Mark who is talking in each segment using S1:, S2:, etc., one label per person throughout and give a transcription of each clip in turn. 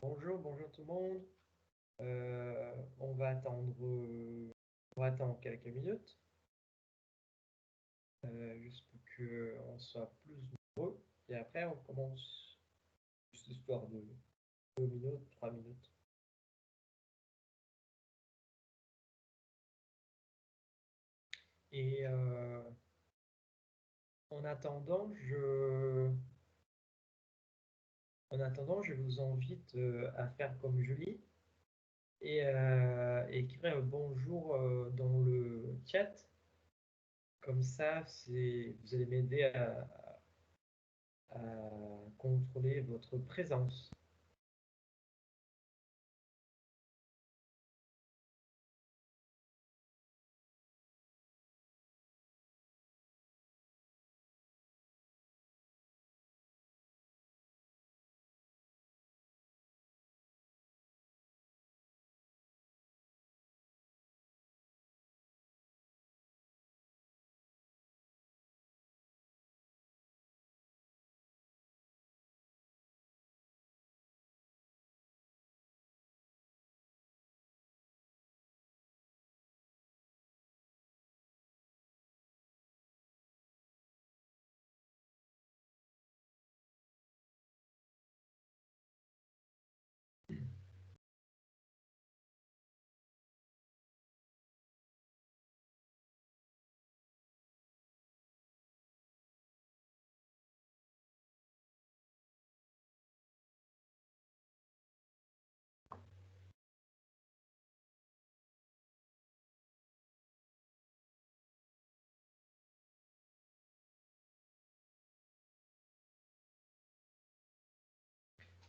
S1: Bonjour tout le monde. On va attendre quelques minutes, juste pour qu'on soit plus nombreux. Et après, on commence juste histoire de 2 minutes, 3 minutes. Et en attendant, je vous invite à faire comme Julie et écrire un bonjour dans le chat. Comme ça, vous allez m'aider à contrôler votre présence.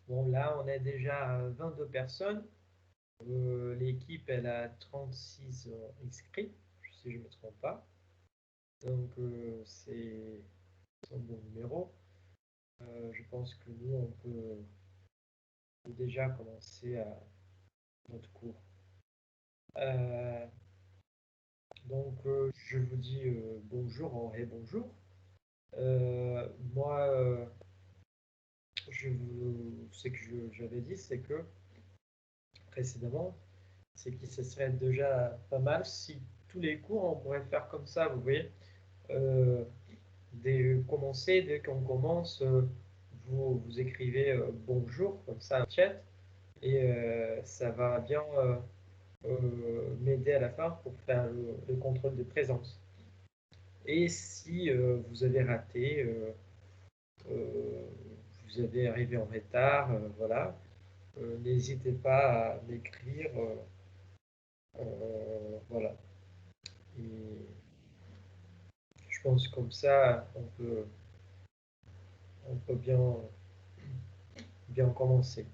S1: Bon, là, on est déjà à 22 personnes. L'équipe, elle a 36 inscrits, si je ne me trompe pas. Donc, c'est un bon numéro. Je pense que nous, on peut déjà commencer à notre cours. Donc, je vous dis bonjour et bonjour. Moi, ce que j'avais dit, c'est que précédemment, c'est que ce serait déjà pas mal si tous les cours, on pourrait faire comme ça, vous voyez. Euh, dès qu'on commence, vous écrivez bonjour, comme ça, en chat, et ça va bien m'aider à la fin pour faire le contrôle de présence. Et si vous avez raté, euh, vous avez arrivé en retard, voilà, n'hésitez pas à m'écrire, voilà. Et je pense comme ça, on peut bien commencer.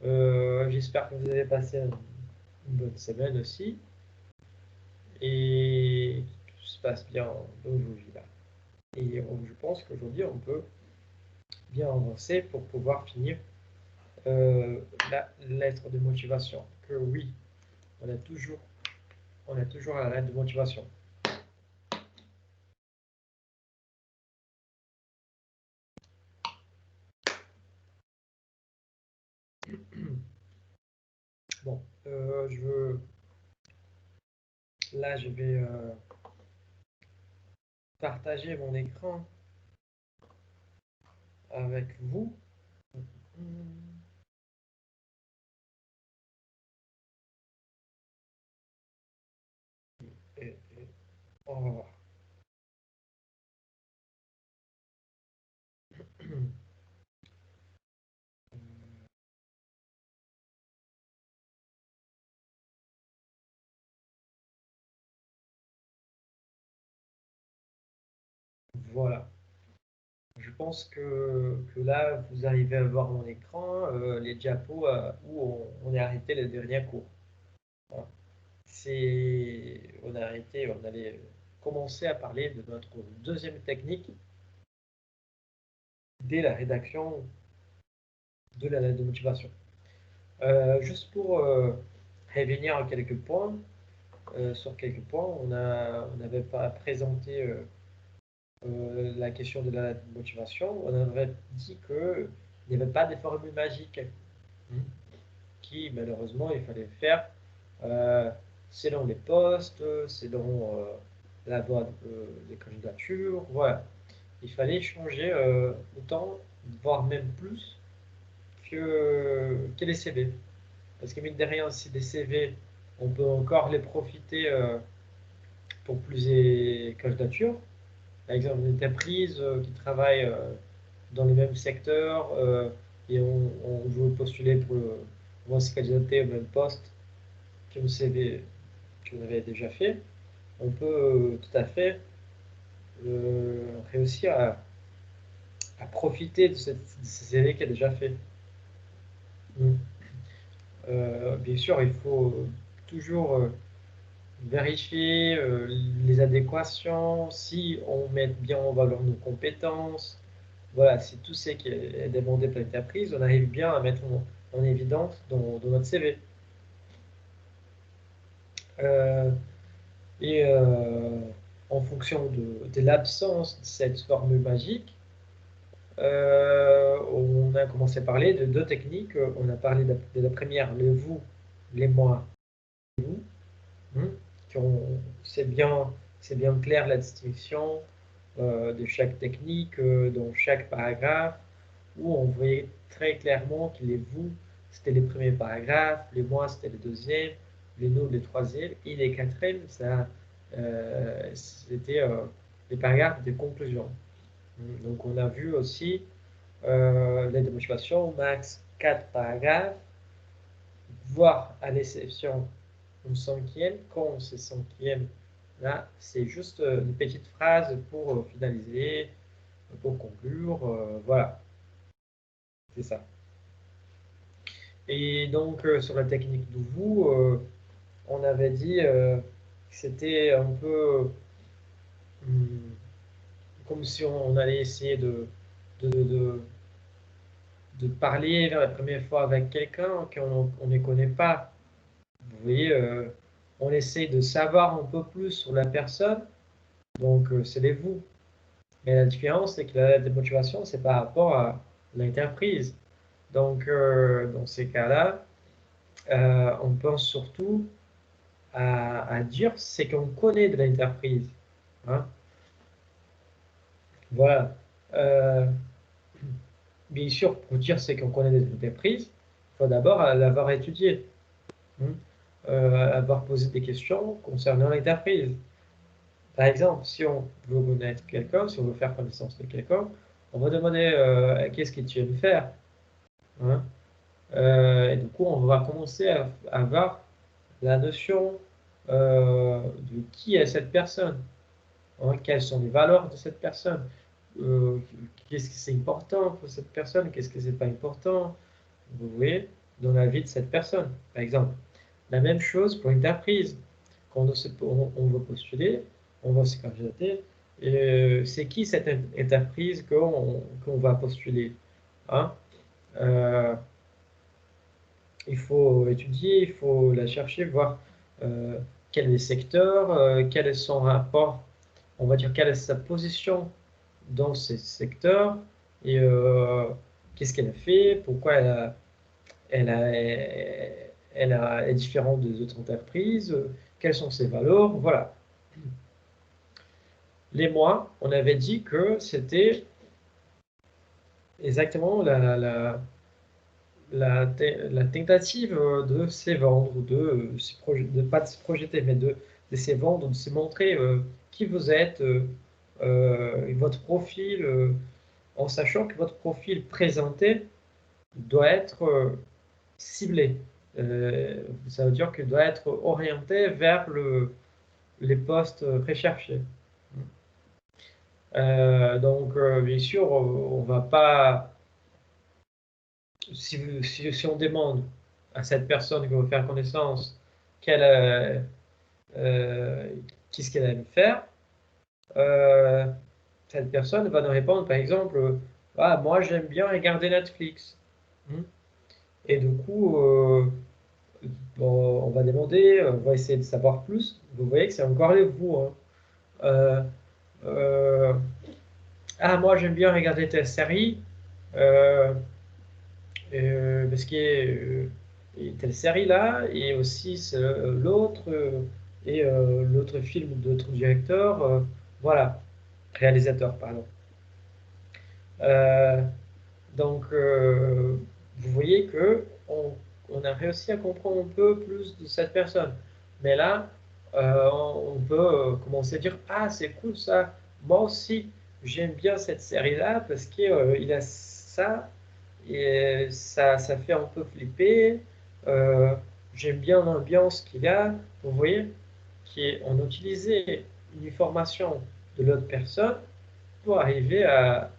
S1: J'espère que vous avez passé une bonne semaine aussi et que tout se passe bien dans vos vies là. Et je pense qu'aujourd'hui, on peut bien avancer pour pouvoir finir la lettre de motivation. Que oui, on a toujours, on a toujours la lettre de motivation. Bon, là, je vais partager mon écran avec vous. Et on va voir. Voilà. Je pense que là, vous arrivez à voir mon écran, les diapos où on a arrêté le dernier cours. Voilà. On a arrêté, on allait commencer à parler de notre deuxième technique dès la rédaction de la lettre de motivation. Juste pour revenir sur quelques points, on n'avait pas présenté la question de la lettre de motivation. On avait dit qu'il n'y avait pas de formule magique. qui malheureusement il fallait faire selon les postes, selon la boîte des candidatures, voilà. Il fallait changer autant, voire même plus que les CV. Parce que mine de rien, si des CV, on peut encore les profiter pour plusieurs candidatures. Par exemple, une entreprise qui travaille dans le même secteur et on veut postuler pour se candidater au même poste qu'un CV qu'on avait déjà fait, on peut tout à fait réussir à profiter de ce CV qui est déjà fait. Mm. Bien sûr, il faut toujours vérifier les adéquations, si on met bien en valeur nos compétences. Voilà, si tout ce qui est demandé par l'entreprise, on arrive bien à mettre en évidence dans notre CV. Euh, et en fonction de l'absence de cette formule magique, on a commencé à parler de deux techniques. On a parlé de la première, le vous, les moi, vous. Hein, c'est bien clair la distinction de chaque technique dans chaque paragraphe, où on voyait très clairement que les vous, c'était les premiers paragraphes, les moi, c'était les deuxièmes, les nous, les troisièmes, et les quatrièmes, c'était les paragraphes de conclusion. Donc on a vu aussi l'aide de motivation, max 4 paragraphes, voire à l'exception une cinquième. Quand c'est cinquième, là, c'est juste une petite phrase pour finaliser, pour conclure, voilà, c'est ça. Et donc, sur la technique de vous, on avait dit que c'était un peu comme si on allait essayer de, de, de parler la première fois avec quelqu'un qu'on ne connaît pas. Vous voyez, on essaie de savoir un peu plus sur la personne, donc c'est les vous. Mais la différence, c'est que la lettre de motivation, c'est par rapport à l'entreprise. Donc, dans ces cas-là, on pense surtout à dire ce qu'on connaît de l'entreprise. Hein. Voilà. Euh, Bien sûr, pour dire ce qu'on connaît de l'entreprise, il faut d'abord l'avoir étudié, hein, avoir posé des questions concernant l'entreprise. Par exemple, si on veut connaître quelqu'un, si on veut faire connaissance de quelqu'un, on va demander qu'est-ce que tu aimes faire. Hein. Et du coup, on va commencer à avoir la notion de qui est cette personne, hein, quelles sont les valeurs de cette personne, euh, qu'est-ce que c'est important pour cette personne, qu'est-ce que c'est pas important, vous voyez, dans la vie de cette personne, par exemple. La même chose pour une entreprise. Quand on veut postuler, on va se candidater, c'est qui cette entreprise qu'on va postuler, hein? Il faut étudier, il faut la chercher, voir quel est le secteur, quel est son rapport, on va dire quelle est sa position dans ce secteur et qu'est-ce qu'elle a fait, pourquoi elle, a, elle est différente des autres entreprises, quelles sont ses valeurs, voilà. Les mois, on avait dit que c'était exactement la tentative de se vendre, de pas de se projeter, mais de se vendre, de se montrer qui vous êtes, votre profil, en sachant que votre profil présenté doit être ciblé. Ça veut dire qu'il doit être orienté vers les postes recherchés. Donc, bien sûr, on va pas si on demande à cette personne qui veut faire connaissance qu'elle, euh, qu'est-ce qu'elle aime faire, euh, cette personne va nous répondre par exemple ah, moi j'aime bien regarder Netflix. Et du coup, bon, on va demander, on va essayer de savoir plus. Vous voyez que c'est encore les vous. Hein. Euh, ah, moi j'aime bien regarder telle série. Euh, parce qu'il y a telle série là, et aussi l'autre, et l'autre film d'autre directeur, voilà, réalisateur, pardon. Donc, vous voyez que on a réussi à comprendre un peu plus de cette personne. Mais là, on peut commencer à dire, ah, c'est cool ça, moi aussi, j'aime bien cette série-là parce qu'il a ça, et ça fait un peu flipper. Euh, J'aime bien l'ambiance qu'il a. Vous voyez, on utilisait une information de l'autre personne pour arriver à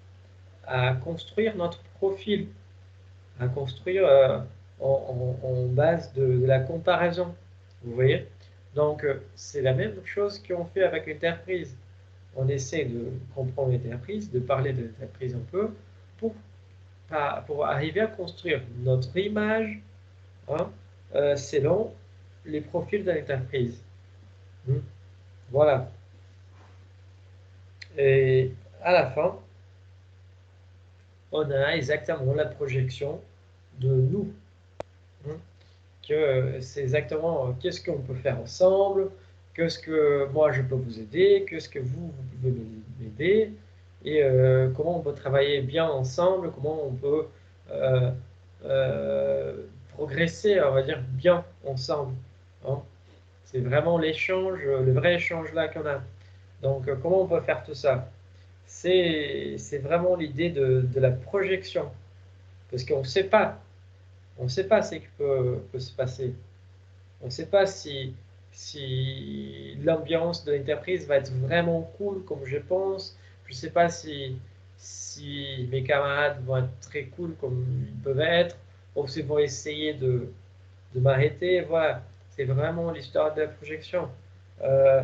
S1: construire notre profil, à construire en base de la comparaison. Vous voyez? Donc, c'est la même chose qu'on fait avec l'entreprise. On essaie de comprendre l'entreprise, de parler de l'entreprise un peu, pour, pour arriver à construire notre image, hein, selon les profils de l'entreprise. Voilà. Et à la fin, on a exactement la projection de nous. Hein. Que c'est exactement qu'est-ce qu'on peut faire ensemble, qu'est-ce que moi je peux vous aider, qu'est-ce que vous pouvez m'aider, et comment on peut travailler bien ensemble, comment on peut euh, progresser, on va dire, bien ensemble. Hein. C'est vraiment l'échange, le vrai échange là qu'on a. Donc, comment on peut faire tout ça? C'est vraiment l'idée de la projection, parce qu'on ne sait pas, on sait pas ce qui peut se passer. On ne sait pas si l'ambiance de l'entreprise va être vraiment cool comme je pense. Je ne sais pas si mes camarades vont être très cool comme ils peuvent être, ou s'ils vont essayer de m'arrêter. Voilà, c'est vraiment l'histoire de la projection. Euh,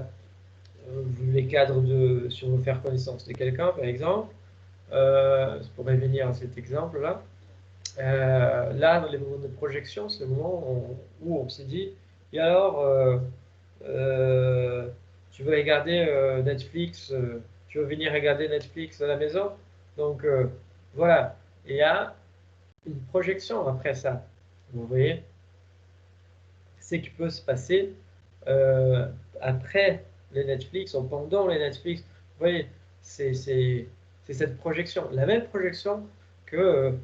S1: les cadres si on veut faire connaissance de quelqu'un, par exemple, je pourrais venir à cet exemple-là. Là, dans les moments de projection, c'est le moment où on s'est dit, et alors, euh, tu veux regarder Netflix, tu veux venir regarder Netflix à la maison? Donc, voilà. Et il y a une projection après ça. Vous voyez? C'est qui peut se passer euh, après les Netflix ou pendant les Netflix. Vous voyez, c'est cette projection. La même projection que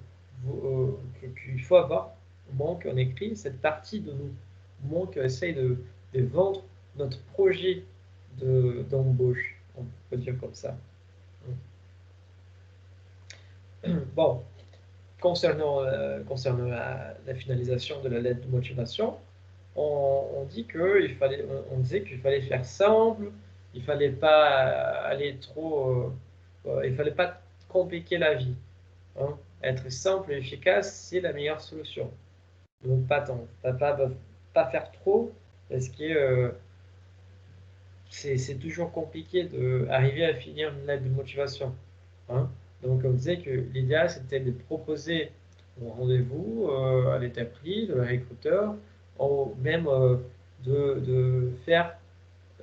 S1: qu'il faut avoir au moment qu'on écrit cette partie de nous, au moment qu'on essaye de vendre notre projet d'embauche, on peut dire comme ça. Bon, concernant la finalisation de la lettre de motivation, on dit on disait qu'il fallait faire simple, il fallait pas aller trop, il fallait pas compliquer la vie. Hein. Être simple et efficace, c'est la meilleure solution. Donc pas tant, pas faire trop, parce que c'est toujours compliqué d'arriver à finir une lettre de motivation. Hein. Donc on disait que l'idéal c'était de proposer un rendez-vous à l'état pris, le recruteur, ou même de faire,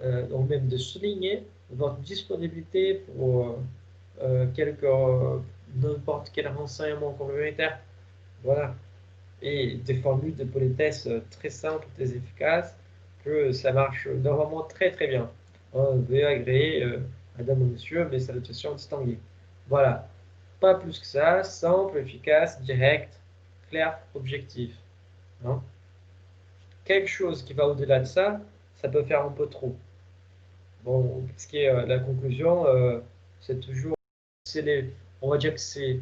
S1: ou même de souligner votre disponibilité pour n'importe quel renseignement complémentaire. Voilà. Et des formules de politesse très simples, très efficaces, que ça marche normalement très très bien. Veuillez agréer, madame ou monsieur, mes salutations distinguées. Voilà. Pas plus que ça, simple, efficace, direct, clair, objectif. Hein. Quelque chose qui va au-delà de ça, ça peut faire un peu trop. Bon, ce qui est la conclusion, c'est toujours, on va dire que c'est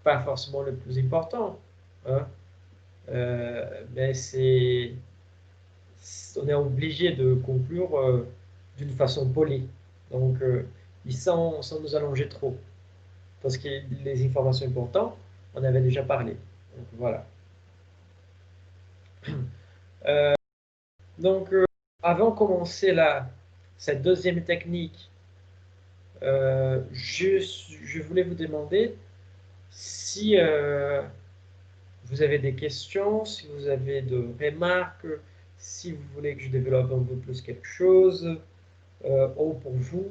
S1: pas forcément le plus important. Hein. Mais on est obligé de conclure d'une façon polie. Donc, sans nous allonger trop. Parce que les informations importantes, on avait déjà parlé. Donc, voilà. Donc, avant de commencer cette deuxième technique, je voulais vous demander si vous avez des questions, si vous avez de remarques, si vous voulez que je développe un peu plus quelque chose, ou pour vous,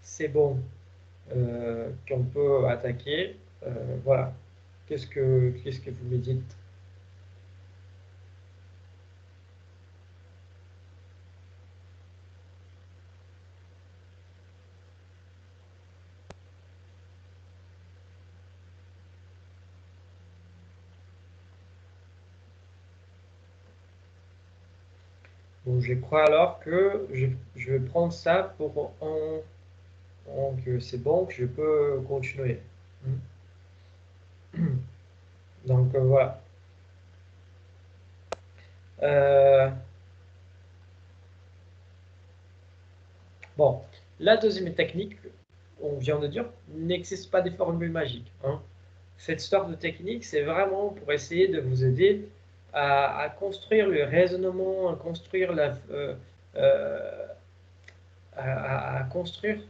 S1: c'est bon qu'on peut attaquer. Voilà. qu'est-ce que vous me dites? Bon, je crois alors que je vais prendre ça pour que c'est bon, que je peux continuer. Donc voilà. Bon, la deuxième technique, on vient de dire, n'existe pas des formules magiques. Hein. Cette histoire de technique, c'est vraiment pour essayer de vous aider à construire le raisonnement, à construire euh, à construire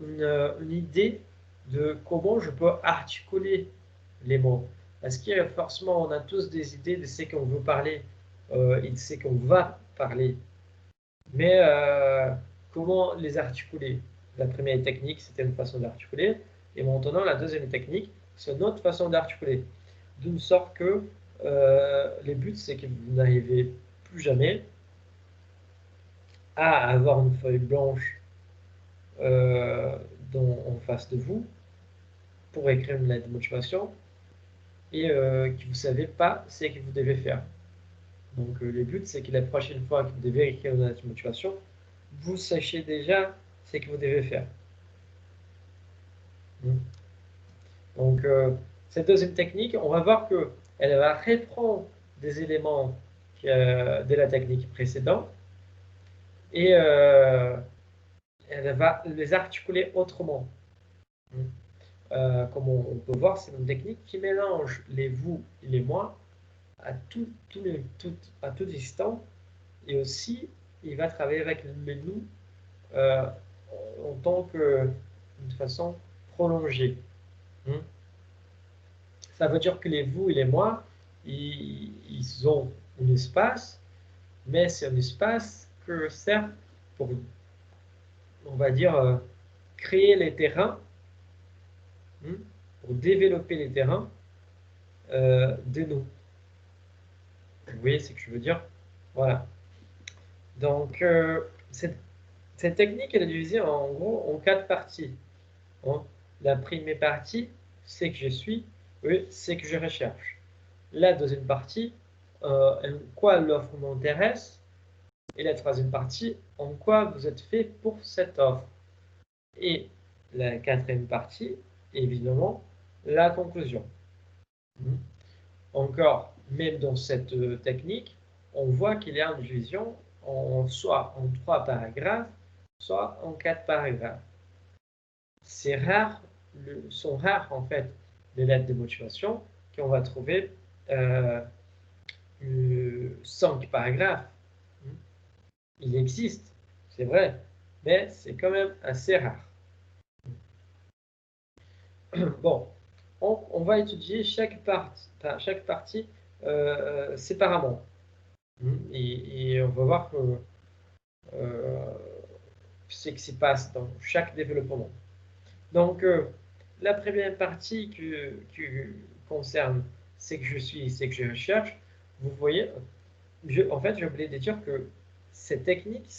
S1: une idée de comment je peux articuler les mots. Parce que forcément, on a tous des idées de ce qu'on veut parler et de ce qu'on va parler. Mais comment les articuler? La première technique, c'était une façon d'articuler. Et maintenant, la deuxième technique, c'est une autre façon d'articuler. D'une sorte que le but, c'est que vous n'arrivez plus jamais à avoir une feuille blanche en face de vous pour écrire une lettre de motivation et que vous ne savez pas ce que vous devez faire. Donc le but, c'est que la prochaine fois que vous devez écrire une lettre de motivation, vous sachiez déjà ce que vous devez faire. Donc cette deuxième technique, on va voir qu'elle va reprendre des éléments de la technique précédente et elle va les articuler autrement. Comme on peut voir, c'est une technique qui mélange les vous et les moi à tout instant, et aussi il va travailler avec le nous euh, en tant que d'une façon prolongée. Ça veut dire que les vous et les moi, ils ont un espace, mais c'est un espace que sert pour, on va dire, créer les terrains, pour développer les terrains de nous. Vous voyez ce que je veux dire? Voilà. Donc, cette technique, elle est divisée en gros en 4 parties. Hein. La première partie, c'est que je suis, oui, c'est que je recherche. La deuxième partie, en quoi l'offre m'intéresse. Et la troisième partie, en quoi vous êtes fait pour cette offre. Et la quatrième partie, évidemment, la conclusion. Encore, même dans cette technique, on voit qu'il y a une division soit en 3 paragraphes, soit en 4 paragraphes. C'est rare, sont rares en fait les lettres de motivation qu'on va trouver 5 paragraphes. Il existe, c'est vrai, mais c'est quand même assez rare. Bon, on va étudier chaque partie séparément. Et on va voir ce qui se passe dans chaque développement. Donc, la première partie qui concerne ce que je suis et ce que je recherche, vous voyez, en fait, j'ai oublié de dire que cette technique,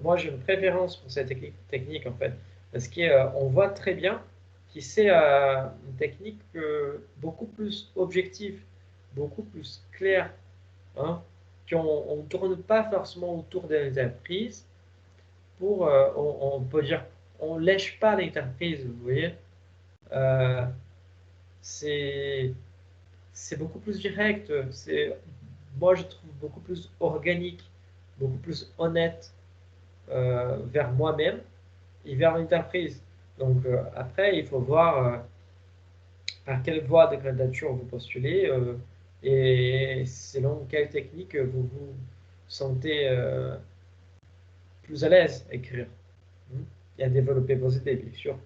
S1: moi j'ai une préférence pour cette technique en fait, parce qu'on voit très bien que c'est une technique beaucoup plus objective, beaucoup plus claire, hein, qu'on ne tourne pas forcément autour de l'entreprise on peut dire, on lèche pas l'entreprise, vous voyez. Euh, c'est beaucoup plus direct, moi je trouve beaucoup plus organique, beaucoup plus honnête vers moi-même et vers l'entreprise. Donc après, il faut voir par quelle voie de candidature vous postulez et selon quelle technique vous vous sentez plus à l'aise à écrire et à développer vos idées, bien sûr.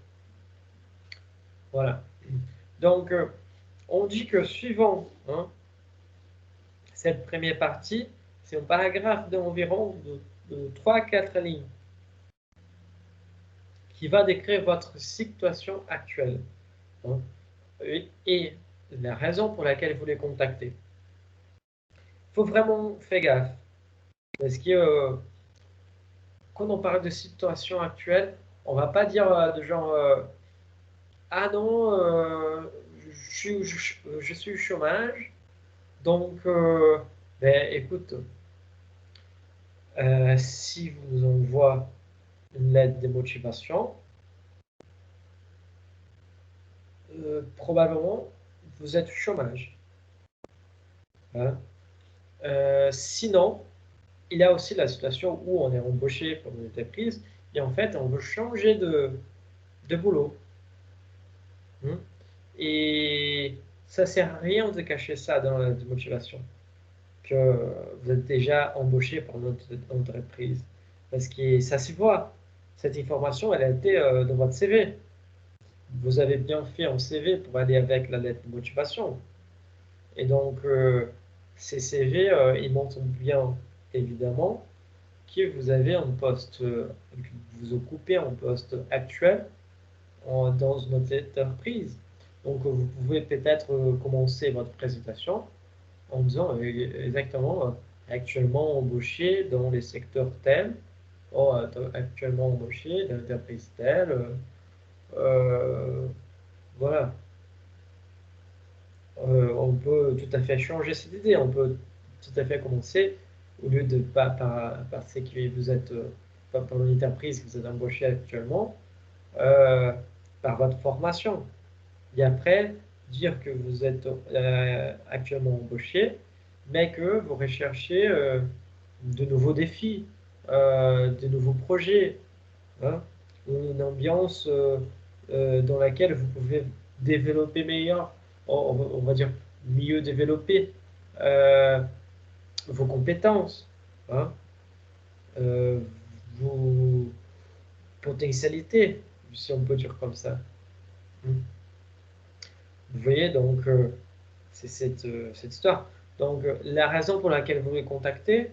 S1: Voilà. Donc, on dit que suivant cette première partie, c'est un paragraphe d'environ de 3-4 lignes qui va décrire votre situation actuelle. Hein. et la raison pour laquelle vous les contactez. Il faut vraiment faire gaffe. Parce que quand on parle de situation actuelle, on ne va pas dire de genre ah non, je suis au chômage, donc ben, écoute, si vous envoie une lettre de motivation, probablement vous êtes au chômage. Hein. Sinon, il y a aussi la situation où on est embauché pour une entreprise et en fait on veut changer de boulot. Hein. Et ça ne sert à rien de cacher ça dans la motivation, que vous êtes déjà embauché par notre entreprise. Parce que ça se voit. Cette information, elle a été dans votre CV. Vous avez bien fait un CV pour aller avec la lettre de motivation. Et donc, ces CV, ils montrent bien, évidemment, que vous avez un poste, que vous occupez un poste actuel dans notre entreprise. Donc, vous pouvez peut-être commencer votre présentation en disant exactement actuellement embauché dans les secteurs tels, actuellement embauché dans l'entreprise telle. Voilà. On peut tout à fait changer cette idée. On peut tout à fait commencer, au lieu de pas par ce que vous êtes, pas par l'entreprise que vous êtes embauché actuellement, euh, par votre formation. Et après, dire que vous êtes actuellement embauché, mais que vous recherchez de nouveaux défis, de nouveaux projets, hein, une ambiance dans laquelle vous pouvez développer meilleur, on va dire mieux développer euh, vos compétences, hein, euh, vos potentialités, si on peut dire comme ça. Hmm. Vous voyez, donc, c'est cette histoire. Donc, la raison pour laquelle vous me contactez,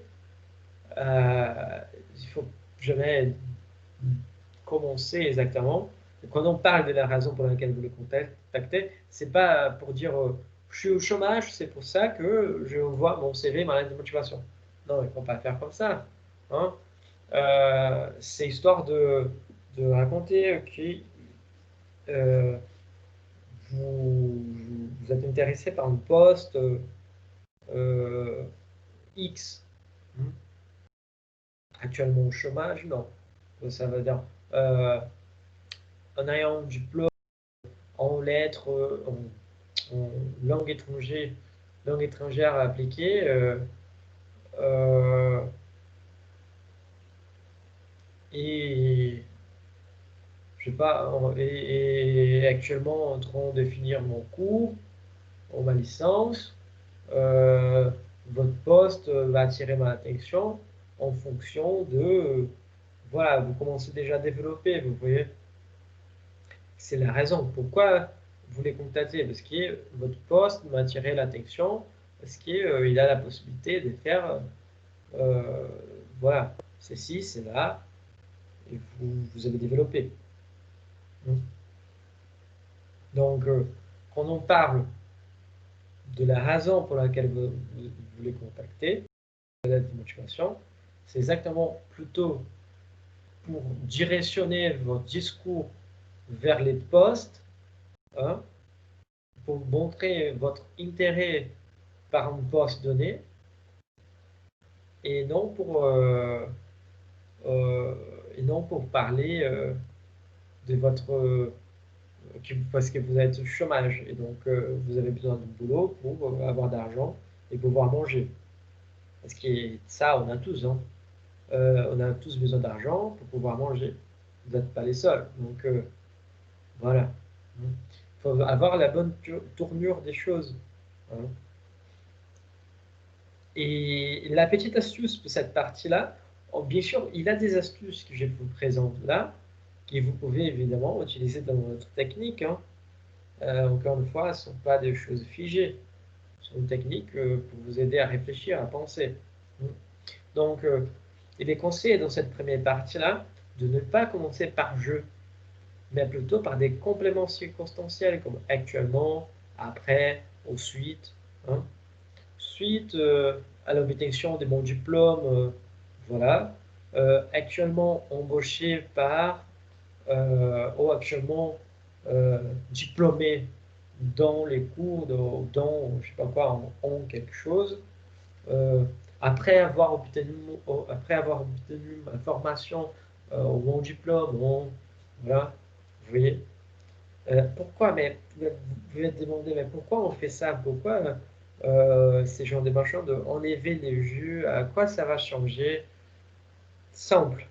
S1: il faut jamais commencer exactement. Quand on parle de la raison pour laquelle vous le contactez, c'est pas pour dire je suis au chômage, c'est pour ça que je envoie mon CV, ma lettre de motivation. Non, il ne faut pas faire comme ça. Hein. C'est histoire de raconter que euh, vous êtes intéressé par un poste euh, X. Hmm. Actuellement au chômage, non. Ça veut dire euh, en ayant un diplôme en lettres, en langue étrangère appliquée, euh, et je sais pas, et actuellement en train de finir mon cours, ma licence, euh, votre poste va attirer ma attention en fonction de, voilà, vous commencez déjà à développer, vous voyez. C'est la raison pourquoi vous les contactez, parce que votre poste m'a attiré l'attention, parce qu'il a la possibilité de faire, euh, voilà, c'est ci, c'est là, et vous avez développé. Donc, quand on parle de la raison pour laquelle vous les contactez, la motivation, c'est exactement plutôt pour directionner votre discours vers les postes, hein, pour montrer votre intérêt par un poste donné, et non pour, euh, et non pour parler de votre... parce que vous êtes au chômage, et donc vous avez besoin de boulot pour avoir d'argent et pouvoir manger. Parce que ça, on a tous, hein. On a tous besoin d'argent pour pouvoir manger. Vous n'êtes pas les seuls. Donc, voilà. Il faut avoir la bonne tournure des choses. Hein. Et la petite astuce pour cette partie-là, bien sûr, il y a des astuces que je vous présente là, que vous pouvez évidemment utiliser dans votre technique. Hein. Encore une fois, ce ne sont pas des choses figées. Ce sont des techniques pour vous aider à réfléchir, à penser. Donc, il est conseillé dans cette première partie-là de ne pas commencer par je, mais plutôt par des compléments circonstanciels, comme actuellement, après, au suite. Hein. Suite à l'obtention de mon diplôme, voilà. Actuellement embauché par, ou actuellement diplômé dans les cours, dans, je sais pas quoi, en quelque chose. Euh, après avoir obtenu ma formation ou mon diplôme, voilà, vous voyez. Pourquoi, mais vous vous êtes demandé, mais pourquoi on fait ça? Pourquoi ces gens de machin de enlever les jus? À quoi ça va changer? Simple.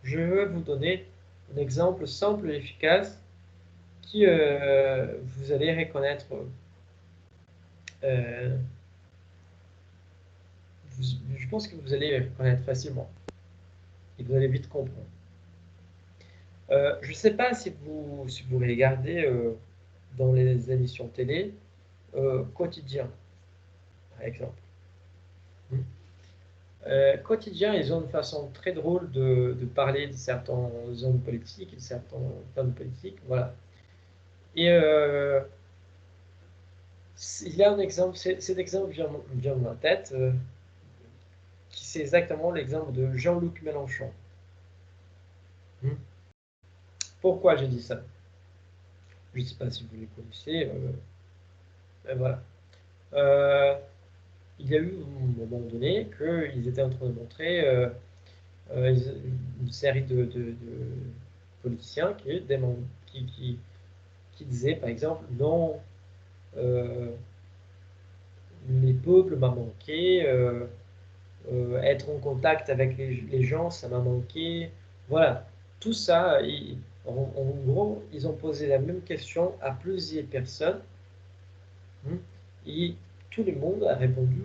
S1: Je vais vous donner un exemple simple et efficace qui vous allez reconnaître. euh, je pense que vous allez reconnaître facilement et vous allez vite comprendre. Je ne sais pas si vous regardez dans les émissions télé quotidien, par exemple. Hmm. Quotidien, ils ont une façon très drôle de parler de certains hommes politiques et de certains femmes politiques. Voilà. Et il y a un exemple, cet exemple vient de ma tête, qui c'est exactement l'exemple de Jean-Luc Mélenchon. Hmm. Pourquoi j'ai dit ça? Je ne sais pas si vous les connaissez. Mais voilà. Il y a eu un moment donné qu'ils étaient en train de montrer une série de politiciens qui disaient, par exemple, non, euh, les peuples m'a manqué, être en contact avec les gens, ça m'a manqué. Voilà, tout ça, en gros, ils ont posé la même question à plusieurs personnes, hein, et tout le monde a répondu,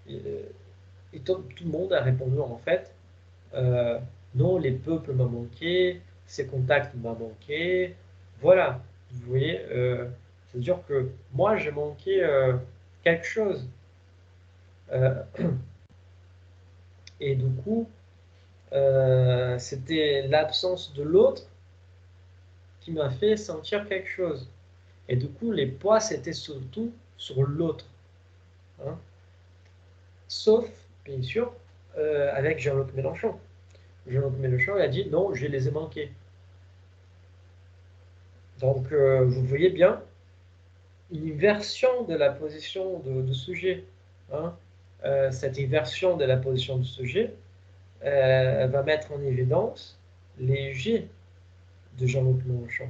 S1: et tout le monde a répondu en fait, euh, non, les peuples m'ont manqué, ces contacts m'ont manqué. Voilà, vous voyez, c'est-à-dire que moi, j'ai manqué quelque chose. Euh, et du coup, c'était l'absence de l'autre qui m'a fait sentir quelque chose. Et du coup, les poids, c'était surtout sur l'autre. Hein. Sauf, bien sûr, avec Jean-Luc Mélenchon. Jean-Luc Mélenchon a dit non, je les ai manqués. Donc, vous voyez bien une inversion de la position de sujet. Hein. Cette inversion de la position du sujet va mettre en évidence les jets de Jean-Luc Mélenchon.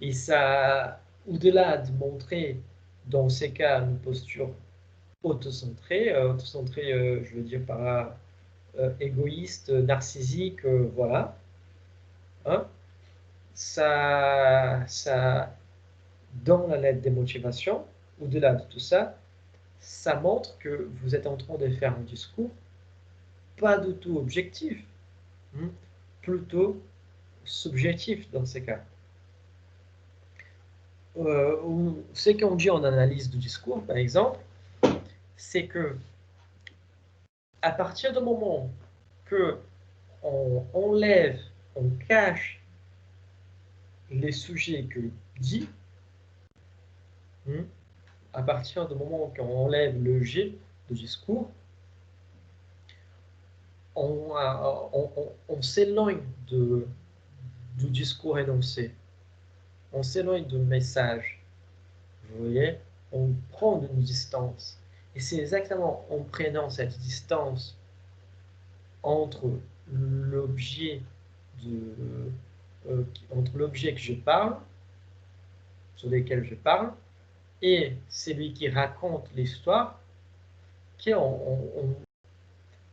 S1: Et ça, au-delà de montrer dans ces cas une posture autocentrée, je veux dire par là, égoïste, narcissique, voilà, hein, ça, dans la lettre des motivations, au-delà de tout ça, ça montre que vous êtes en train de faire un discours pas du tout objectif, hein, plutôt subjectif dans ces cas. Ce qu'on dit en analyse du discours, par exemple, c'est que à partir du moment que on enlève, on cache les sujets que dit, hein, à partir du moment qu'on enlève le G de discours, on s'éloigne du discours énoncé, on s'éloigne du message. Vous voyez, on prend une distance. Et c'est exactement en prenant cette distance entre l'objet entre l'objet que je parle, sur lequel je parle, et celui qui raconte l'histoire,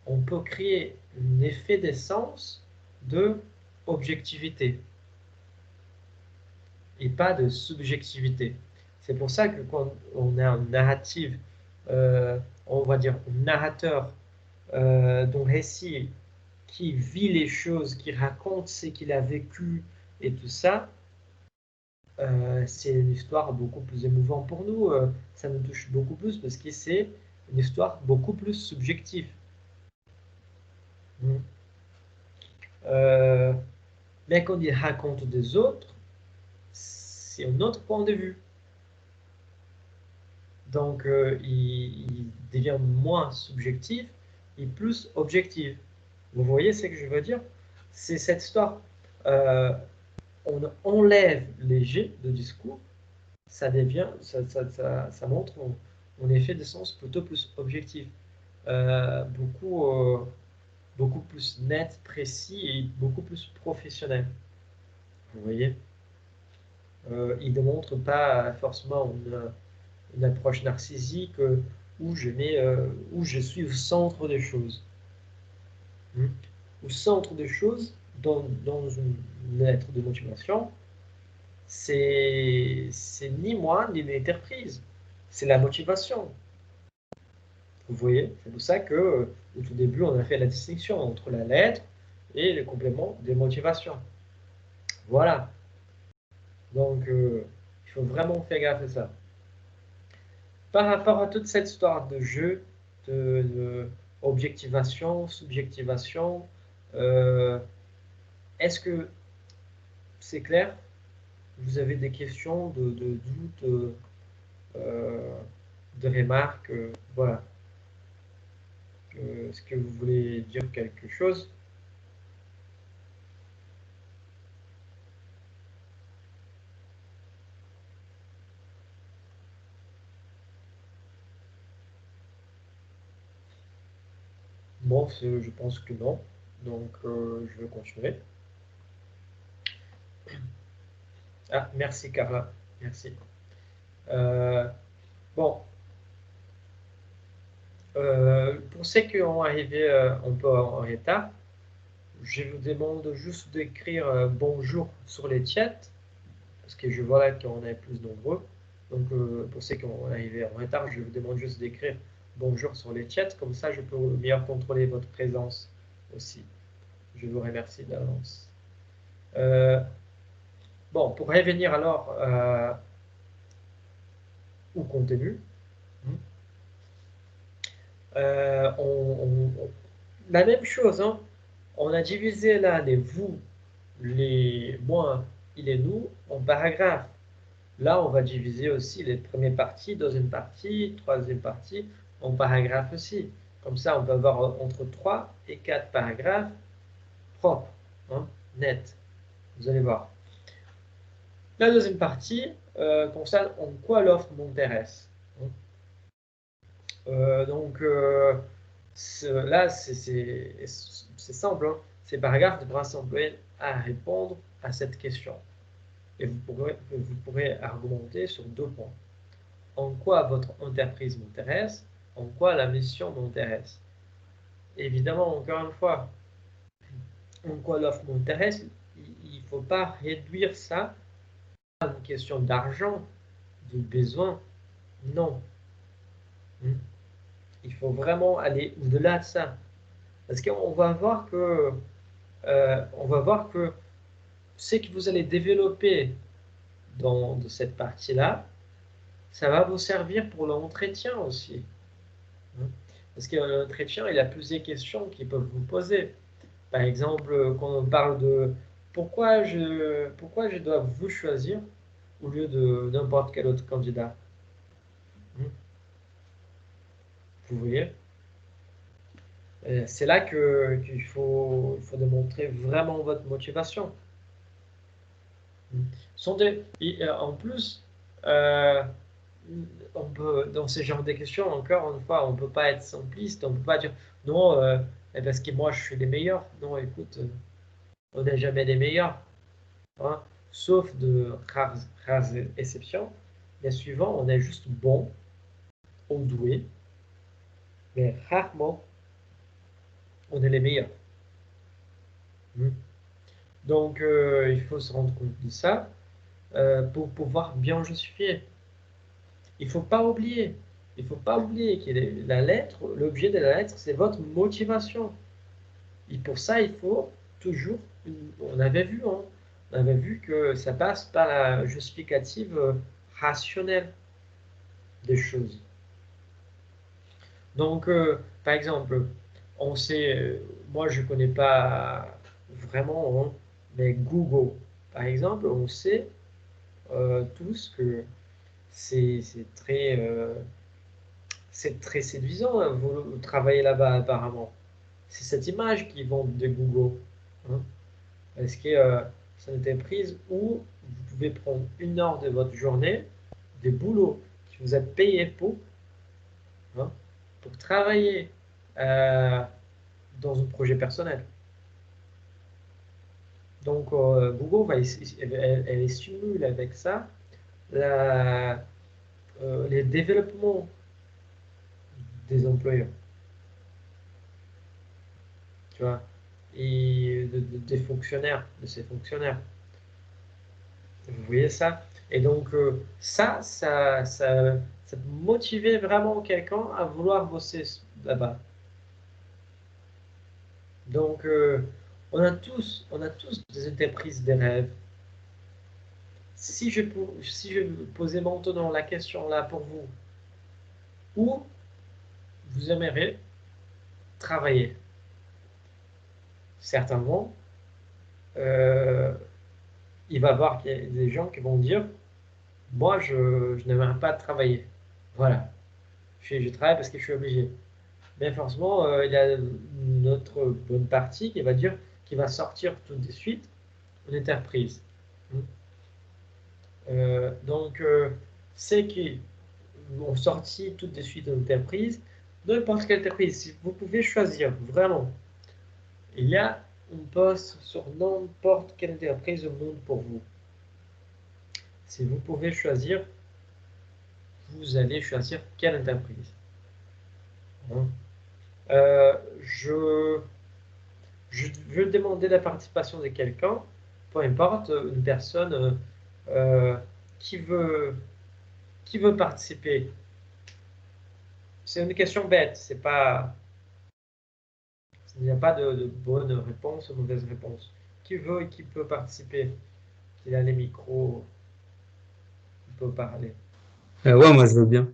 S1: on peut créer un effet d'essence de objectivité et pas de subjectivité. C'est pour ça que quand on a un narrative, on va dire un narrateur d'un récit qui vit les choses, qui raconte ce qu'il a vécu et tout ça, c'est une histoire beaucoup plus émouvante pour nous. Ça nous touche beaucoup plus parce que c'est une histoire beaucoup plus subjective. Mm. Euh, Mais quand il raconte des autres, c'est un autre point de vue. Donc, il devient moins subjectif et plus objectif. Vous voyez ce que je veux dire? C'est cette histoire. On enlève les jets de discours, ça devient, ça montre en effet des sens plutôt plus objectif, beaucoup plus net, précis et beaucoup plus professionnel. Vous voyez, il ne montre pas forcément une approche narcissique où où je suis au centre des choses. Au centre des choses, dans une lettre de motivation, c'est ni moi ni l'entreprise, c'est la motivation. Vous voyez, c'est pour ça que au tout début, on a fait la distinction entre la lettre et le complément des motivations. Voilà. Donc, il faut vraiment faire gaffe à ça. Par rapport à toute cette histoire de jeu, de objectivation, subjectivation, est-ce que c'est clair? Vous avez des questions, de doutes, de remarques, voilà. Est-ce que vous voulez dire quelque chose? Bon, je pense que non. Donc, je vais continuer. Ah, merci Carla. Merci. Bon, pour ceux qui ont arrivé un peu en retard, je vous demande juste d'écrire bonjour sur les chats, parce que je vois là qu'on est plus nombreux. Donc, pour ceux qui ont arrivé en retard, je vous demande juste d'écrire bonjour sur les chats, comme ça je peux mieux contrôler votre présence aussi. Je vous remercie d'avance. Bon, pour revenir alors au contenu, la même chose, hein. On a divisé là les vous, les moi et les nous en paragraphes. Là, on va diviser aussi les premières parties, deuxième partie, troisième partie en paragraphes aussi. Comme ça, on peut avoir entre 3 et 4 paragraphes propres, hein, nets. Vous allez voir. La deuxième partie concerne en quoi l'offre m'intéresse. Donc là, c'est simple. Hein. Ces paragraphes devraient s'employer à répondre à cette question. Et vous pourrez argumenter sur 2 points. En quoi votre entreprise m'intéresse? En quoi la mission m'intéresse? Évidemment, encore une fois, en quoi l'offre m'intéresse, il ne faut pas réduire ça à une question d'argent, de besoin. Non. Il faut vraiment aller au-delà de ça. Parce qu'on va voir que ce que vous allez développer dans cette partie-là, ça va vous servir pour l'entretien aussi. Parce que l'entretien, il y a plusieurs questions qui peuvent vous poser. Par exemple, quand on parle de pourquoi je dois vous choisir au lieu de n'importe quel autre candidat. Vous voyez? C'est là qu'il faut démontrer vraiment votre motivation. En plus, euh, dans ce genre de questions, encore une fois, on ne peut pas être simpliste, on ne peut pas dire non, parce que moi je suis les meilleurs. Non, écoute, on n'est jamais les meilleurs. Hein, sauf de rares exceptions. Mais souvent, on est juste bon ou doué, mais rarement on est les meilleurs. Donc, il faut se rendre compte de ça pour pouvoir bien justifier. Il ne faut pas oublier. Il faut pas oublier que la lettre, l'objet de la lettre, c'est votre motivation. Et pour ça, il faut toujours, on avait vu, hein, on avait vu que ça passe par la justificative rationnelle des choses. Donc, par exemple, on sait, moi je ne connais pas vraiment, hein, Mais Google, par exemple, on sait tous que c'est très séduisant, hein, vous travaillez là-bas apparemment. C'est cette image qui vend de Google. Hein. Parce que c'est une entreprise où vous pouvez prendre 1 heure de votre journée de boulot que vous êtes payé hein, pour travailler dans un projet personnel. Donc Google, elle stimule avec ça les développements des employeurs. Tu vois, et des fonctionnaires, de ces fonctionnaires. Vous voyez ça? Et donc, ça peut motiver vraiment quelqu'un à vouloir bosser là-bas. Donc, on a tous des entreprises des rêves. Si je posais maintenant la question là pour vous, où vous aimeriez travailler? Certainement, euh, il va y avoir des gens qui vont dire, moi, je n'aimerais pas travailler. Voilà. Je travaille parce que je suis obligé. Mais forcément, il y a une autre bonne partie qui va dire qu'il va sortir tout de suite une entreprise. Donc, c'est qu'ils vont sortir tout de suite une entreprise, n'importe quelle entreprise. Si vous pouvez choisir, vraiment, il y a un poste sur n'importe quelle entreprise au monde pour vous. Si vous pouvez choisir, vous allez choisir quelle entreprise. Hein. Je veux demander la participation de quelqu'un, peu importe, une personne euh, qui veut, qui veut participer. C'est une question bête, c'est pas, il n'y a pas de bonne réponse ou mauvaise réponse. Qui veut et qui peut participer? Qui a les micros, qui peut parler.
S2: Ouais, moi je veux bien.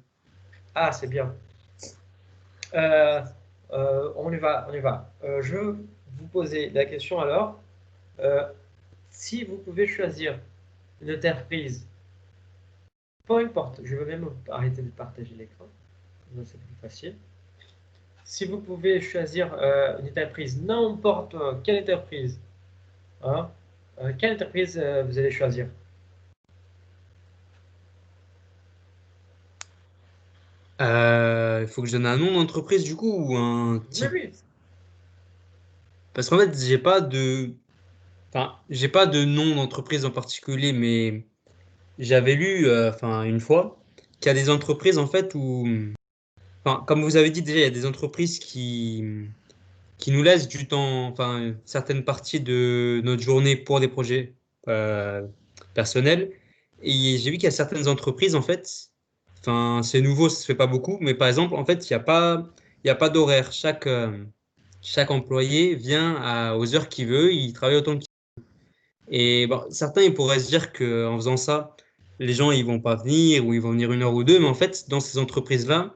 S1: Ah, c'est bien. Euh, on y va, on y va. Je veux vous poser la question alors. Euh, si vous pouvez choisir une entreprise, peu importe, je veux même arrêter de partager l'écran, c'est plus facile. Si vous pouvez choisir une entreprise, n'importe quelle entreprise, hein, quelle entreprise vous allez choisir?
S2: Il faut que je donne un nom d'entreprise du coup ou un
S1: Oui,
S2: type.
S1: oui.
S2: Parce qu'en fait, j'ai pas de nom d'entreprise en particulier, mais j'avais lu, enfin, une fois, qu'il y a des entreprises en fait où, enfin, comme vous avez dit déjà, il y a des entreprises qui nous laissent du temps, enfin, certaines parties de notre journée pour des projets euh, personnels. Et j'ai vu qu'il y a certaines entreprises, en fait, enfin, c'est nouveau, ça se fait pas beaucoup, mais par exemple, en fait, il y a pas d'horaire. Chaque employé vient aux heures qu'il veut, il travaille autant qu'il veut. Et bon, certains, ils pourraient se dire qu'en faisant ça, les gens, ils vont pas venir ou ils vont venir 1 heure ou 2, mais en fait, dans ces entreprises-là,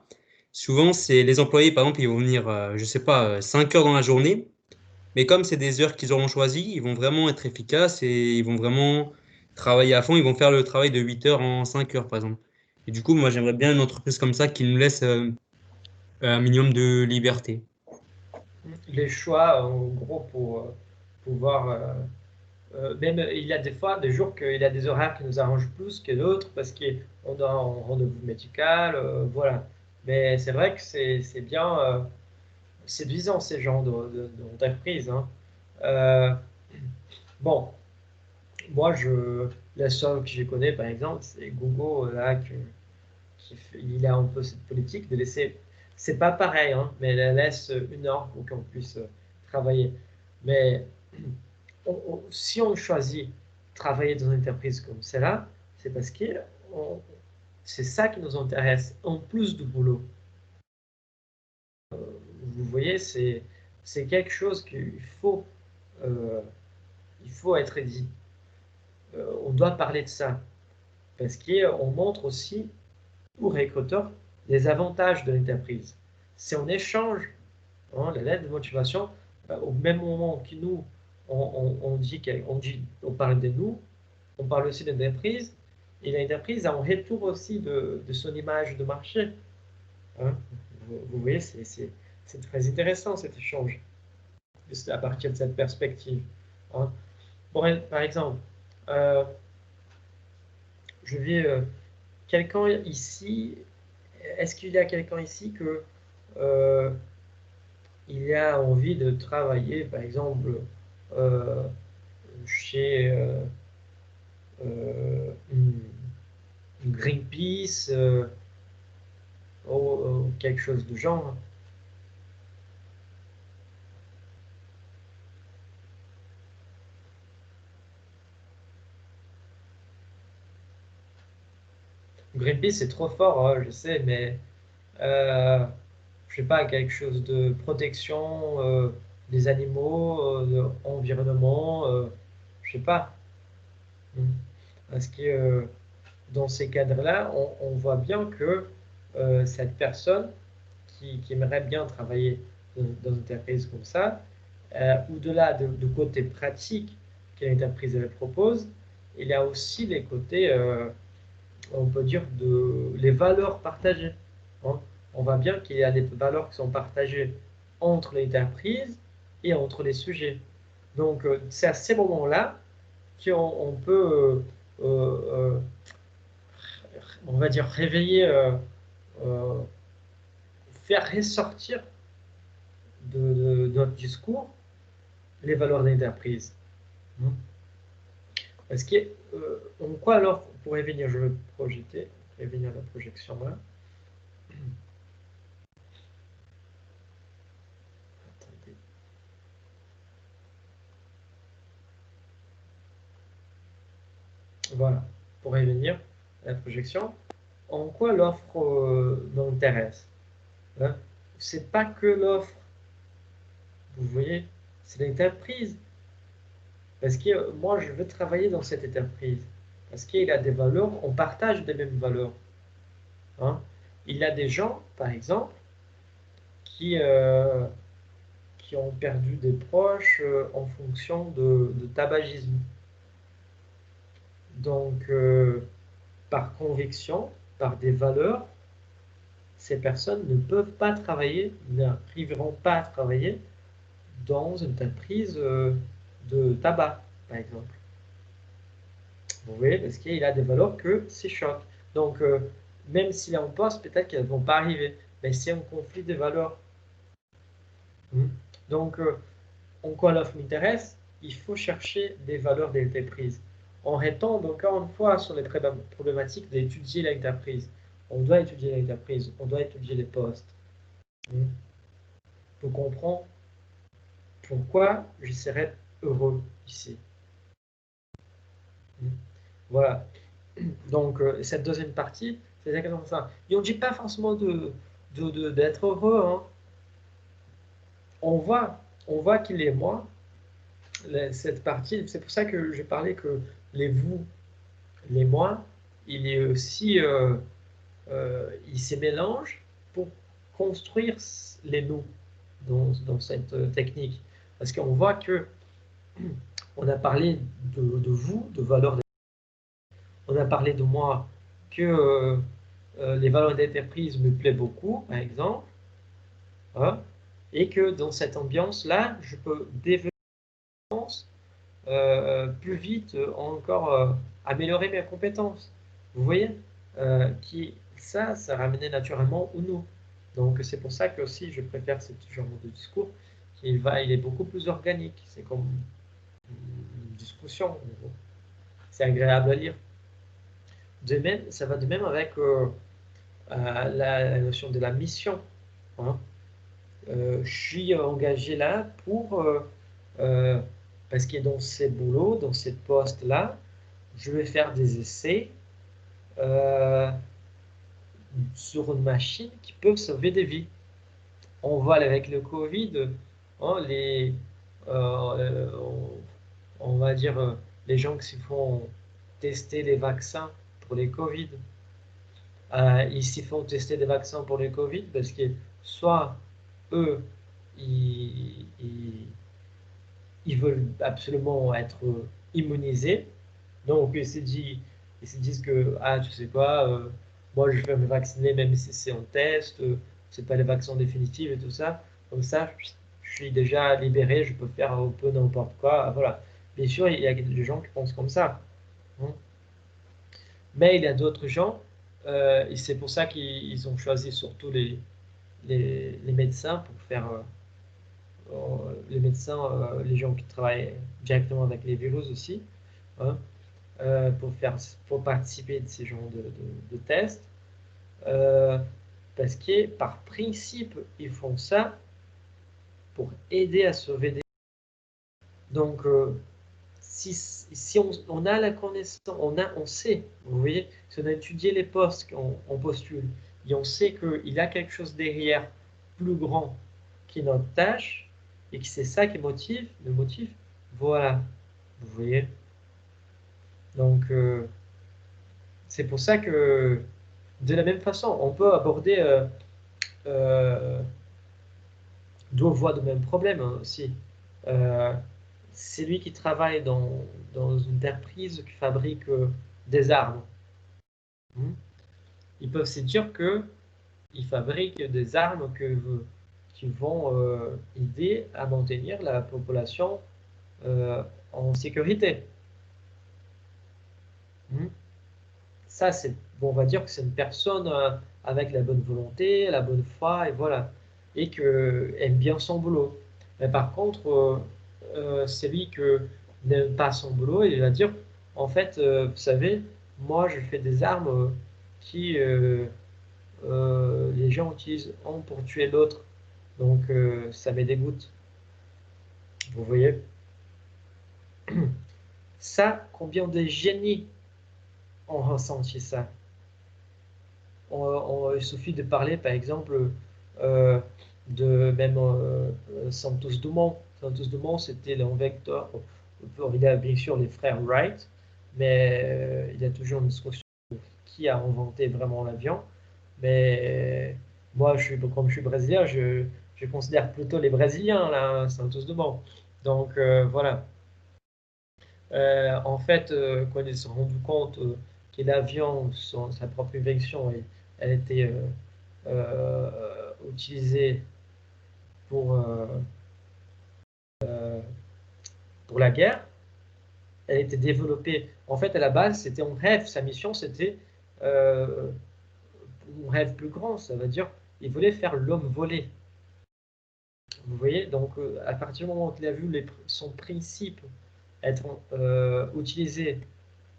S2: souvent, c'est les employés, par exemple, ils vont venir, je sais pas, 5 heures dans la journée. Mais comme c'est des heures qu'ils auront choisies, ils vont vraiment être efficaces et ils vont vraiment travailler à fond. Ils vont faire le travail de 8 heures en 5 heures, par exemple. Et du coup, moi, j'aimerais bien une entreprise comme ça qui nous laisse un minimum de liberté.
S1: Les choix, en gros, pour pouvoir. Même il y a des fois des jours qu'il y a des horaires qui nous arrangent plus que d'autres parce qu'on a un rendez-vous médical, voilà. Mais c'est vrai que c'est bien séduisant ces genres d'entreprise. Hein. Euh, bon, moi, la seule que je connais, par exemple, c'est Google, là, il a un peu cette politique de laisser. C'est pas pareil, hein, mais elle laisse 1 heure pour qu'on puisse travailler. Mais si on choisit travailler dans une entreprise comme celle-là, c'est parce que c'est ça qui nous intéresse, en plus du boulot. Vous voyez, c'est quelque chose euh, il faut être dit. On doit parler de ça, parce qu'on montre aussi aux recruteurs les avantages de l'entreprise. Si on échange hein, la lettre de motivation, au même moment que nous, on parle de nous, on parle aussi de l'entreprise, et l'entreprise a un retour aussi de son image de marché. Hein. Vous voyez, c'est très intéressant cet échange à partir de cette perspective. Hein. Par exemple, je vais quelqu'un ici. Est-ce qu'il y a quelqu'un ici que il a envie de travailler, par exemple, chez une Greenpeace ou quelque chose de genre? Greenpeace, c'est trop fort, hein, je sais, mais je sais pas, quelque chose de protection des animaux, de environnement, je sais pas. Parce que dans ces cadres-là, on voit bien que cette personne qui aimerait bien travailler dans une entreprise comme ça, au-delà du côté pratique que l'entreprise propose, il y a aussi les côtés, on peut dire, les valeurs partagées. Hein. On voit bien qu'il y a des valeurs qui sont partagées entre l'entreprise et entre les sujets. Donc, c'est à ces moments-là qu'on peut, on va dire, réveiller, euh, faire ressortir de notre discours les valeurs d'entreprise. Parce que, en quoi alors, pour revenir, je vais projeter, revenir à la projection là. Attendez. Voilà, pour revenir à la projection, en quoi l'offre nous intéresse, hein? C'est pas que l'offre, vous voyez, c'est l'entreprise. Parce que moi, je veux travailler dans cette entreprise. Parce qu'il a des valeurs, on partage des mêmes valeurs. Hein. Il y a des gens, par exemple, qui, euh, qui ont perdu des proches en fonction de tabagisme. Donc, par conviction, par des valeurs, ces personnes ne peuvent pas travailler, n'arriveront pas à travailler dans une entreprise de tabac, par exemple. Vous voyez, parce qu'il a des valeurs que c'est choc. Donc, même s'il est en poste, peut-être qu'elles ne vont pas arriver. Mais c'est un conflit de valeurs. Donc, en quoi l'offre m'intéresse? Il faut chercher des valeurs de l'entreprise. On retombe encore une fois sur les problématiques d'étudier l'entreprise. On doit étudier l'entreprise, on doit étudier les postes. Pour comprendre pourquoi je serais heureux ici. Voilà. Donc, cette deuxième partie, c'est exactement ça. Et on ne dit pas forcément d'être heureux. Hein. On voit qu'il est moi, cette partie. C'est pour ça que j'ai parlé que les vous, les moi, il est aussi, il se mélange pour construire les nous dans cette technique. Parce qu'on voit que on a parlé de vous, de valeurs. On a parlé de moi que les valeurs d'entreprise me plaisent beaucoup, par exemple, hein, et que dans cette ambiance-là, je peux développer plus vite, encore améliorer mes compétences. Vous voyez ça ramenait naturellement au nous. Donc c'est pour ça que aussi je préfère ce genre de discours il est beaucoup plus organique. C'est comme une discussion. C'est agréable à lire. De même, ça va de même avec la notion de la mission. Hein. Je suis engagé là pour, parce que dans ces boulots, dans ces postes-là, je vais faire des essais euh, sur une machine qui peut sauver des vies. On voit avec le Covid, hein, on va dire les gens qui se font tester les vaccins pour les Covid. Ils s'y font tester des vaccins pour les Covid parce que soit eux, ils ils veulent absolument être immunisés. Donc, ils se disent que, ah, tu sais quoi, moi, je vais me vacciner même si c'est en test, c'est pas les vaccins définitifs et tout ça. Comme ça, je suis déjà libéré, je peux faire un peu n'importe quoi. Voilà. Bien sûr, il y a des gens qui pensent comme ça. Hein. Mais il y a d'autres gens, et c'est pour ça qu'ils ont choisi surtout les médecins pour faire les médecins, les gens qui travaillent directement avec les virus aussi, hein, pour participer de ces genres de tests. Parce que par principe, ils font ça pour aider à sauver des. Donc, si on a la connaissance, on sait, vous voyez, si on a étudié les postes qu'on postule, et on sait qu'il y a quelque chose derrière plus grand qui est notre tâche, et que c'est ça qui le motive, voilà, vous voyez. Donc, c'est pour ça que, de la même façon, on peut aborder deux voies de même problème hein, aussi. C'est lui qui travaille dans une entreprise qui fabrique des armes. Hmm. Ils peuvent se dire qu'ils fabriquent des armes qui vont aider à maintenir la population en sécurité. Hmm. Ça, bon, on va dire que c'est une personne avec la bonne volonté, la bonne foi, et voilà, et que aime bien son boulot. Mais par contre, celui qui n'aime pas son boulot, il va dire, en fait, vous savez, moi, je fais des armes qui les gens utilisent un pour tuer l'autre, donc ça me dégoûte. Vous voyez? Ça, combien de génies ont ressenti ça? Il suffit de parler, par exemple, euh, de même Santos Dumont. Santos Dumont, c'était l'inventeur. Il y a bien sûr les frères Wright, mais il y a toujours une discussion qui a inventé vraiment l'avion. Mais moi, comme je suis brésilien, je considère plutôt les Brésiliens, là, Santos Dumont. Donc voilà. En fait, quand ils se sont rendus compte que l'avion, sa propre invention, elle était utilisée pour, pour la guerre, elle était développée. En fait, à la base, c'était un rêve. Sa mission, c'était euh, un rêve plus grand. Ça veut dire, il voulait faire l'homme voler. Vous voyez, donc à partir du moment où il a vu son principe être utilisé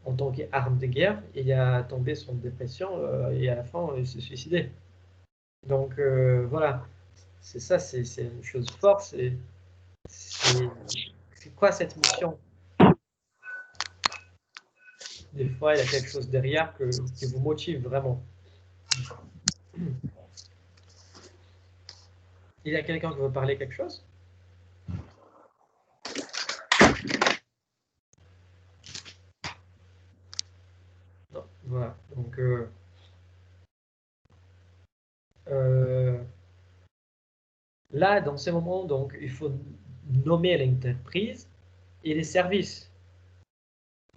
S1: en tant qu'arme de guerre, il a tombé sur une dépression et à la fin, il s'est suicidé. Donc voilà, c'est ça, c'est une chose forte. C'est quoi cette mission? Des fois, il y a quelque chose derrière qui vous motive vraiment. Il y a quelqu'un qui veut parler quelque chose? Non, voilà. Donc, euh, là, dans ces moments, donc, il faut nommer l'entreprise et les services.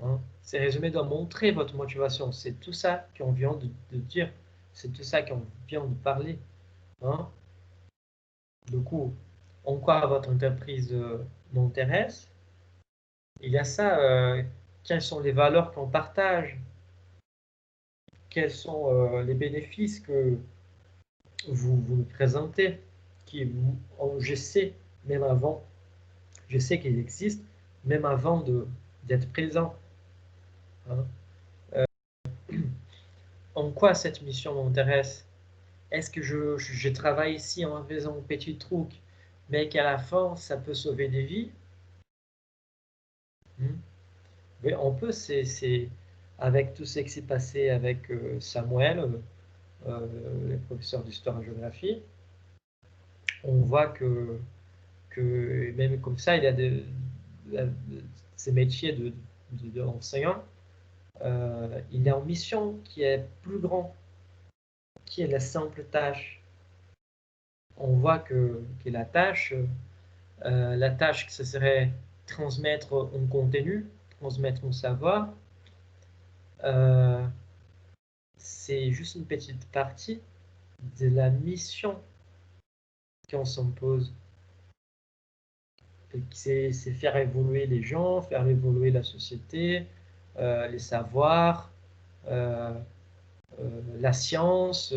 S1: Hein. Ces résumés doivent montrer votre motivation. C'est tout ça qu'on vient de dire. C'est tout ça qu'on vient de parler. Hein. Du coup, en quoi votre entreprise m'intéresse? Il y a ça. Quelles sont les valeurs qu'on partage? Quels sont les bénéfices que vous me présentez? Je sais, même avant, je sais qu'ils existent, même avant d'être présent. Hein. En quoi cette mission m'intéresse? Est-ce que je travaille ici en faisant un petit truc, mais qu'à la fin, ça peut sauver des vies? Hmm. Mais on peut, avec tout ce qui s'est passé avec Samuel, le professeur d'histoire et géographie, on voit que même comme ça, il y a ces métiers d'enseignant, il y a une mission qui est plus grande, qui est la simple tâche. On voit que la tâche que ce serait transmettre un contenu, transmettre un savoir, c'est juste une petite partie de la mission qu'on s'impose. C'est faire évoluer les gens, faire évoluer la société, les savoirs, la science,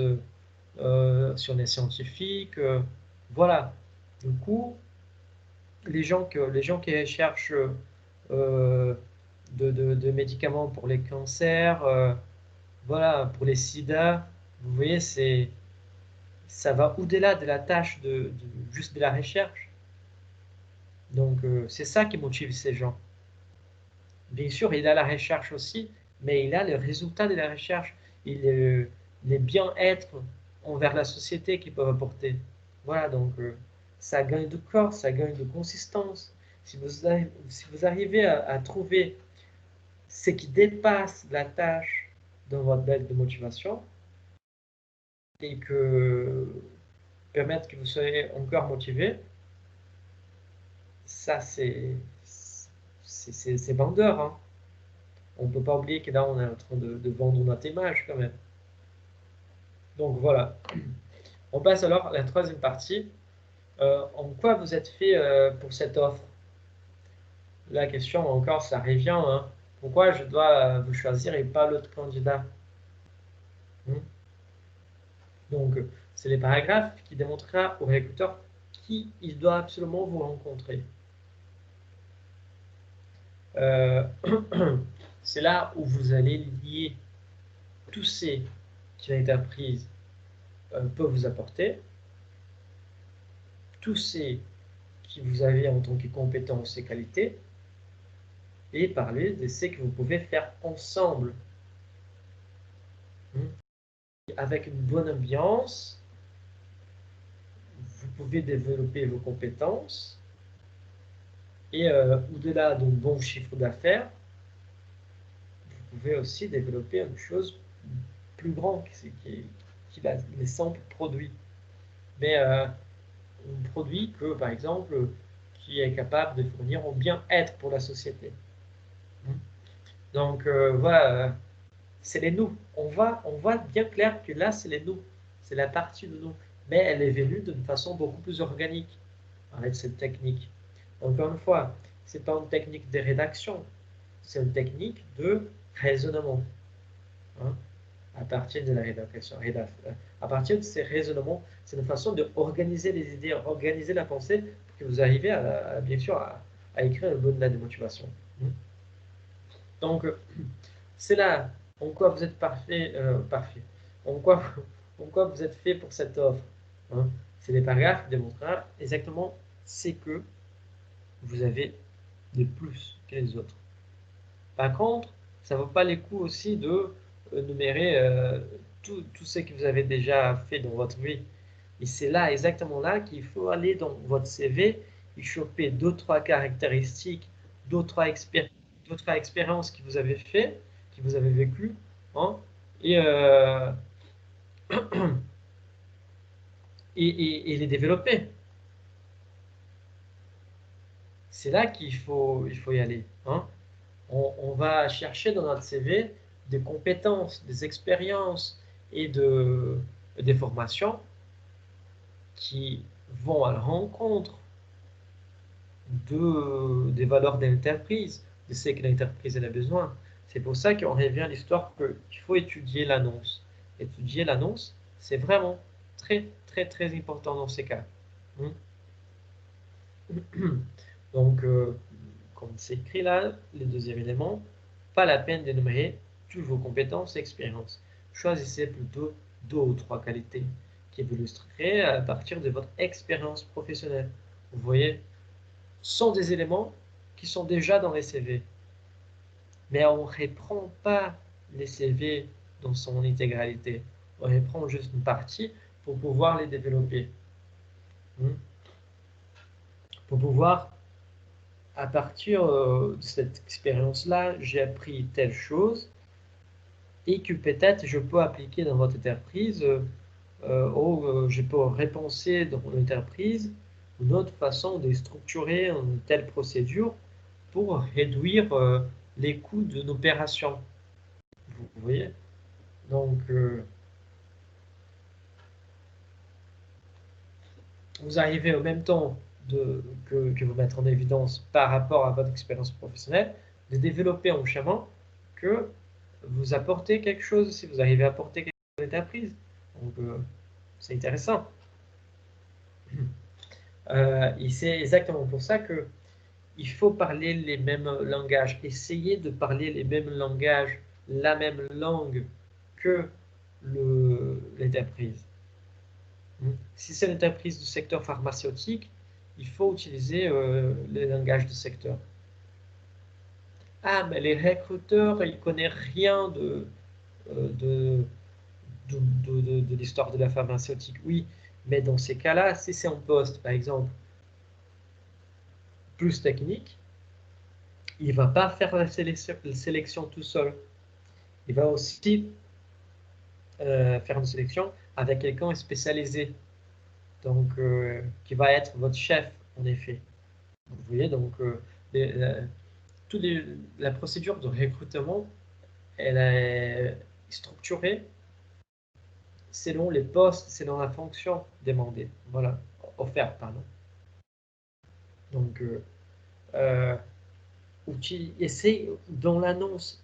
S1: sur les scientifiques. Voilà. Du coup, les gens qui cherchent de médicaments pour les cancers, voilà, pour les sida, vous voyez, ça va au-delà de la tâche juste de la recherche. Donc, c'est ça qui motive ces gens. Bien sûr, il a la recherche aussi, mais il a le résultat de la recherche. Les bien-être envers la société qu'ils peuvent apporter. Voilà, donc ça gagne de corps, ça gagne de consistance. Si vous arrivez à trouver ce qui dépasse la tâche dans votre bête de motivation et que permettre que vous soyez encore motivé, ça c'est vendeur, hein. On ne peut pas oublier que là on est en train de vendre notre image quand même. Donc voilà. On passe alors à la troisième partie. En quoi vous êtes fait pour cette offre? La question encore, ça revient, hein. Pourquoi je dois vous choisir et pas l'autre candidat? Donc, c'est les paragraphes qui démontrera au recruteur qui il doit absolument vous rencontrer. C'est là où vous allez lier tout ce qui l'entreprise peut vous apporter, tout ce que vous avez en tant que compétences et qualités, et parler de ce que vous pouvez faire ensemble. Avec une bonne ambiance, vous pouvez développer vos compétences, et au-delà d'un bon chiffre d'affaires, vous pouvez aussi développer une chose plus grande qui les simples produits. Mais un produit que, par exemple, qui est capable de fournir un bien-être pour la société. Donc voilà, c'est les nous. On voit bien clair que là, c'est les nous. C'est la partie de nous. Mais elle évolue d'une façon beaucoup plus organique avec cette technique. Encore une fois, ce n'est pas une technique de rédaction, c'est une technique de raisonnement. Hein, à partir de la rédaction. À partir de ces raisonnements, c'est une façon d'organiser les idées, organiser la pensée pour que vous arrivez bien sûr à écrire une bonne lettre de motivation. Donc, c'est là en quoi vous êtes parfait, en quoi vous êtes fait pour cette offre. Hein. C'est des paragraphes qui démontreront exactement ce que vous avez de plus que les autres. Par contre, ça ne vaut pas les coups aussi de numérer tout ce que vous avez déjà fait dans votre vie. Et c'est là, exactement là, qu'il faut aller dans votre CV et choper 2-3 caractéristiques, 2-3 expériences que vous avez fait, que vous avez vécues, hein, et, et les développer. C'est là qu'il faut y aller. Hein. On va chercher dans notre CV des compétences, des expériences et des formations qui vont à la rencontre des valeurs de l'entreprise, de ce que l'entreprise a besoin. C'est pour ça qu'on revient à l'histoire qu'il faut étudier l'annonce. Étudier l'annonce, c'est vraiment très, très, très important dans ces cas. Donc, comme c'est écrit là, le deuxième élément, pas la peine d'énumérer toutes vos compétences et expériences. Choisissez plutôt 2 ou 3 qualités qui vous illustreraient à partir de votre expérience professionnelle. Vous voyez, ce sont des éléments qui sont déjà dans les CV. Mais on ne reprend pas les CV dans son intégralité. On reprend juste une partie pour pouvoir les développer. Pour pouvoir à partir de cette expérience-là, j'ai appris telle chose et que peut-être je peux appliquer dans votre entreprise ou je peux repenser dans mon entreprise une autre façon de structurer une telle procédure pour réduire les coûts d'une opération. Vous voyez? Donc, vous arrivez au même temps que vous mettre en évidence par rapport à votre expérience professionnelle, de développer en chemin que vous apportez quelque chose, si vous arrivez à apporter quelque chose à l'entreprise. Donc, c'est intéressant. Et c'est exactement pour ça que il faut parler les mêmes langages. Essayez de parler les mêmes langages, la même langue que l'entreprise. Si c'est l'entreprise du secteur pharmaceutique, il faut utiliser le langage du secteur. Ah, mais les recruteurs, ils ne connaissent rien de, de l'histoire de la pharmaceutique. Oui, mais dans ces cas-là, si c'est un poste, par exemple, plus technique, il ne va pas faire la sélection tout seul. Il va aussi faire une sélection avec quelqu'un spécialisé, donc qui va être votre chef, en effet. Vous voyez, donc la procédure de recrutement, elle est structurée selon les postes, selon la fonction demandée, voilà, offerte, pardon. Donc, essayez dans l'annonce,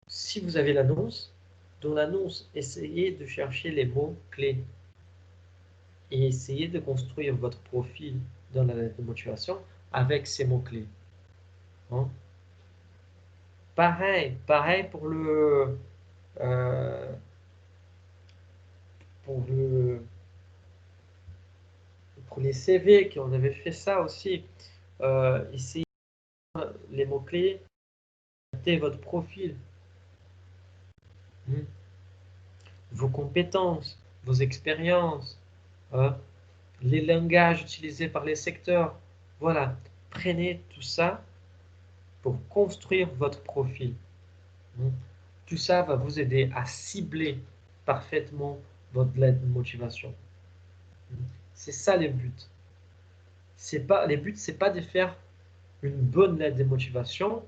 S1: si vous avez l'annonce, dans l'annonce, essayez de chercher les mots-clés et essayez de construire votre profil dans la lettre de motivation avec ces mots-clés. Hein? Pareil pour pour le pour les CV, qu'on avait fait ça aussi. Essayez les mots-clés, adaptez votre profil, vos compétences, vos expériences, les langages utilisés par les secteurs. Voilà, prenez tout ça pour construire votre profil. Tout ça va vous aider à cibler parfaitement votre lettre de motivation. C'est ça les buts. Les buts, c'est pas de faire une bonne lettre de motivation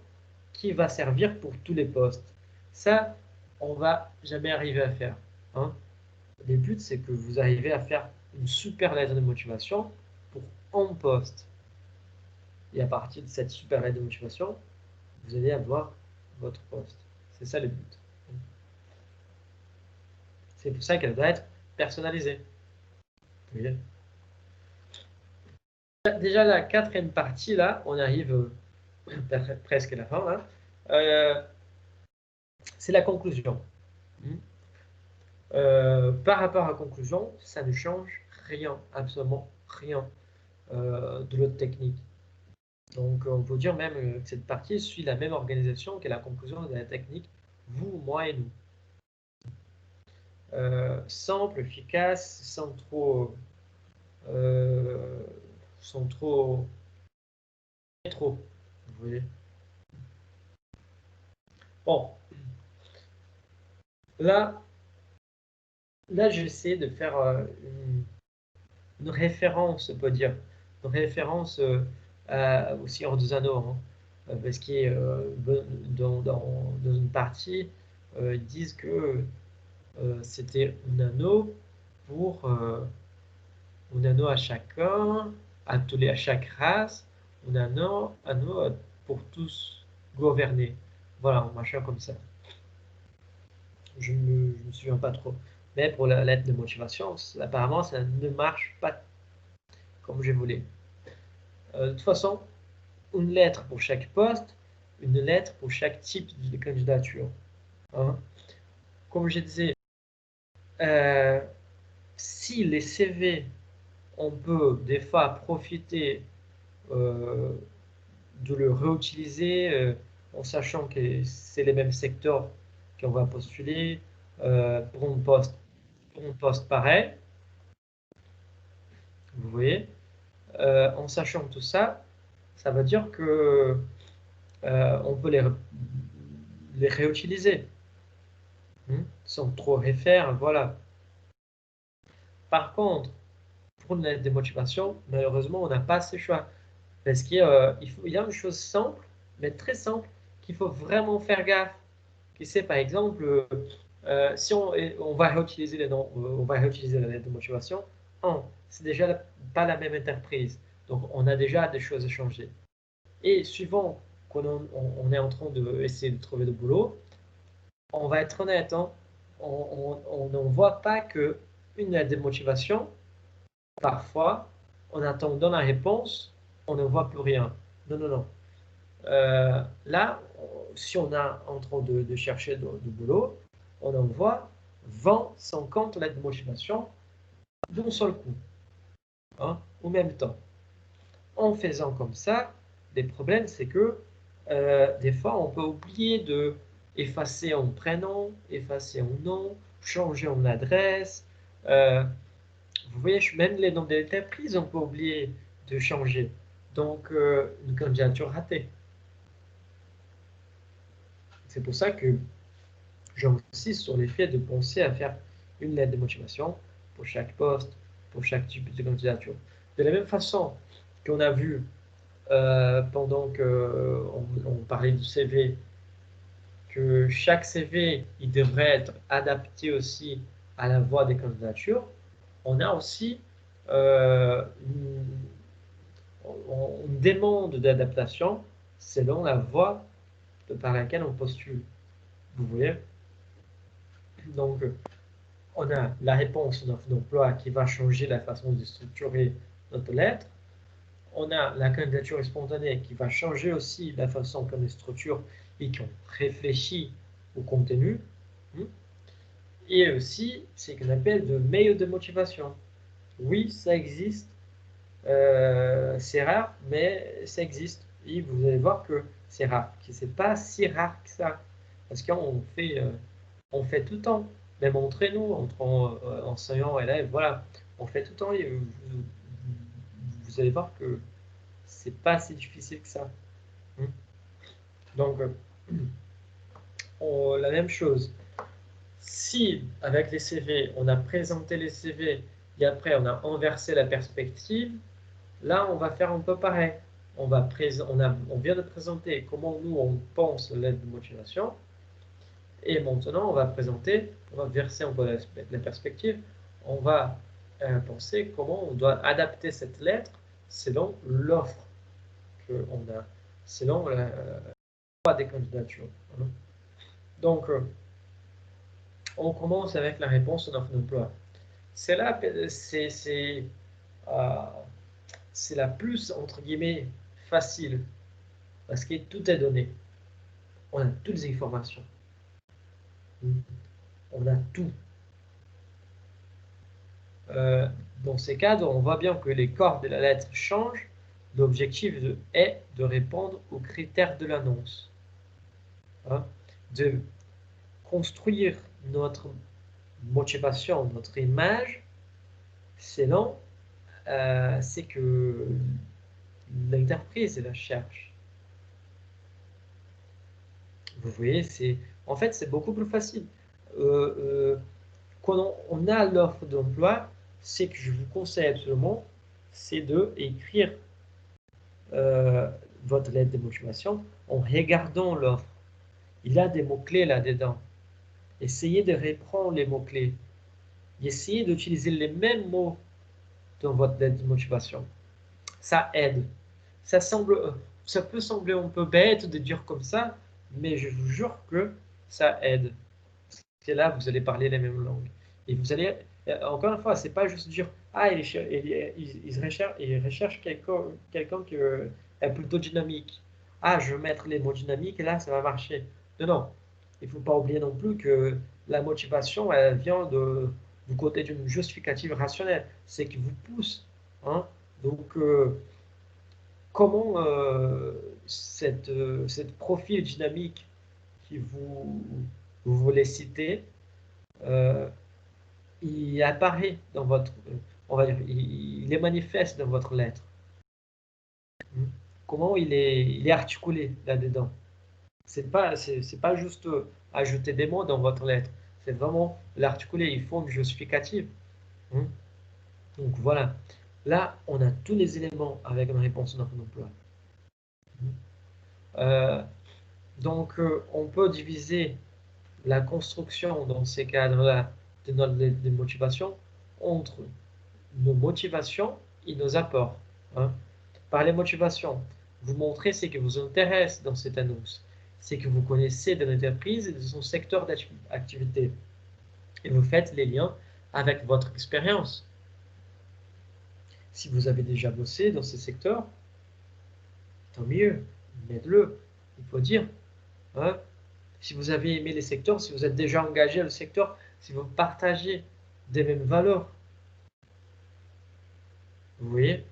S1: qui va servir pour tous les postes. Ça, on va jamais arriver à faire. Hein. Les buts, c'est que vous arrivez à faire une super lettre de motivation pour un poste. Et à partir de cette super lettre de motivation, vous allez avoir votre poste. C'est ça le but. C'est pour ça qu'elle doit être personnalisée. Vous voyez? Déjà, la quatrième partie, là, on arrive presque à la fin, là. C'est la conclusion. Par rapport à la conclusion, ça ne change rien, absolument rien de l'autre technique. Donc, on peut dire même que cette partie suit la même organisation que la conclusion de la technique, vous, moi et nous. Simple, efficace, sans trop trop, vous voyez. Bon, là j'essaie de faire une référence, on peut dire, une référence aussi en deux anneaux, hein, parce que dans une partie, ils disent que c'était un anneau pour un anneau à chacun, à chaque race, un anneau pour tous gouverner. Voilà, un machin comme ça. Je ne me souviens pas trop. Mais pour la lettre de motivation, apparemment, ça ne marche pas comme je voulais. De toute façon, une lettre pour chaque poste, une lettre pour chaque type de candidature. Hein. Comme je disais, si les CV, on peut des fois profiter de le réutiliser en sachant que c'est les mêmes secteurs qu'on va postuler pour un poste pareil. Vous voyez, en sachant tout ça, ça veut dire que on peut les réutiliser sans trop refaire, voilà. Par contre, pour une lettre de motivation, malheureusement, on n'a pas ce choix. Parce qu'il y a une chose simple mais très simple, qu'il faut vraiment faire gaffe. Qui c'est, par exemple, si on va réutiliser les noms, on va réutiliser la lettre de motivation, c'est déjà pas la même entreprise. Donc, on a déjà des choses à changer. Et suivant qu'on est en train d'essayer de trouver de boulot, on va être honnête, hein, on ne voit pas qu'une lettre de motivation, parfois, en attendant la réponse, on ne voit plus rien. Non, non, non. Là, si on est en train de chercher du boulot, on envoie 20, 50 lettres de motivation d'un seul coup, hein, au même temps. En faisant comme ça, les problèmes, c'est que des fois, on peut oublier de effacer un prénom, effacer un nom, changer en adresse. Vous voyez, même les noms des entreprises, on peut oublier de changer. Donc, une candidature ratée. C'est pour ça que j'insiste sur les faits de penser à faire une lettre de motivation pour chaque poste, pour chaque type de candidature. De la même façon qu'on a vu pendant qu'on parlait du CV, que chaque CV il devrait être adapté aussi à la voie des candidatures, on a aussi une demande d'adaptation selon la voie par laquelle on postule. Vous voyez? Donc, on a la réponse d'offre d'emploi qui va changer la façon de structurer notre lettre. On a la candidature spontanée qui va changer aussi la façon qu'on structure et qu'on réfléchit au contenu. Et aussi, c'est ce qu'on appelle de mail de motivation. Oui, ça existe. C'est rare, mais ça existe. Et vous allez voir que c'est rare. Que c'est pas si rare que ça. Parce qu'on fait, on fait tout le temps. Même entre nous, entre enseignants, élèves, voilà. On fait tout le temps. Et vous allez voir que c'est pas si difficile que ça. Donc, la même chose. Si, avec les CV, on a présenté les CV et après on a inversé la perspective, là, on va faire un peu pareil. On vient de présenter comment nous, on pense l'aide de motivation. Et maintenant, on va verser un peu la perspective. On va penser comment on doit adapter cette lettre selon l'offre qu'on a, selon la des candidatures. Donc, on commence avec la réponse d'offre d'emploi. C'est là, euh, c'est la plus, entre guillemets, facile, parce que tout est donné. On a toutes les informations. On a tout. Dans ces cadres, on voit bien que les corps de la lettre changent. L'objectif est de répondre aux critères de l'annonce. Hein, de construire notre motivation, notre image, selon c'est que l'entreprise la cherche. Vous voyez, en fait, c'est beaucoup plus facile. Quand on a l'offre d'emploi, ce que je vous conseille absolument, c'est d'écrire votre lettre de motivation en regardant l'offre. Il y a des mots-clés là-dedans. Essayez de reprendre les mots-clés. Essayez d'utiliser les mêmes mots dans votre lettre de motivation. Ça aide. Ça peut sembler un peu bête de dire comme ça, mais je vous jure que ça aide. Parce que là, vous allez parler les mêmes langues. Et vous allez, encore une fois, c'est pas juste dire, ah, il recherche quelqu'un qui est plutôt dynamique. Ah, je vais mettre les mots dynamiques et là, ça va marcher. Non, non. Il ne faut pas oublier non plus que la motivation, elle vient du côté d'une justificative rationnelle. C'est qui vous pousse. Hein. Donc, comment cette profil dynamique qui vous voulez citer, euh, il apparaît dans votre, on va dire, il est manifeste dans votre lettre. Comment il est articulé là-dedans. C'est pas juste ajouter des mots dans votre lettre, c'est vraiment l'articuler, il faut une justificative. Donc voilà, là on a tous les éléments avec une réponse d'emploi. Donc, on peut diviser la construction dans ces cadres-là de notre de motivation entre nos motivations et nos apports. Hein. Par les motivations, vous montrez ce qui vous intéresse dans cette annonce, ce que vous connaissez de l'entreprise et de son secteur d'activité. Et vous faites les liens avec votre expérience. Si vous avez déjà bossé dans ce secteur, tant mieux, mettez-le, il faut dire. Hein. Si vous avez aimé les secteurs, si vous êtes déjà engagé dans le secteur, si vous partagez des mêmes valeurs, vous voyez,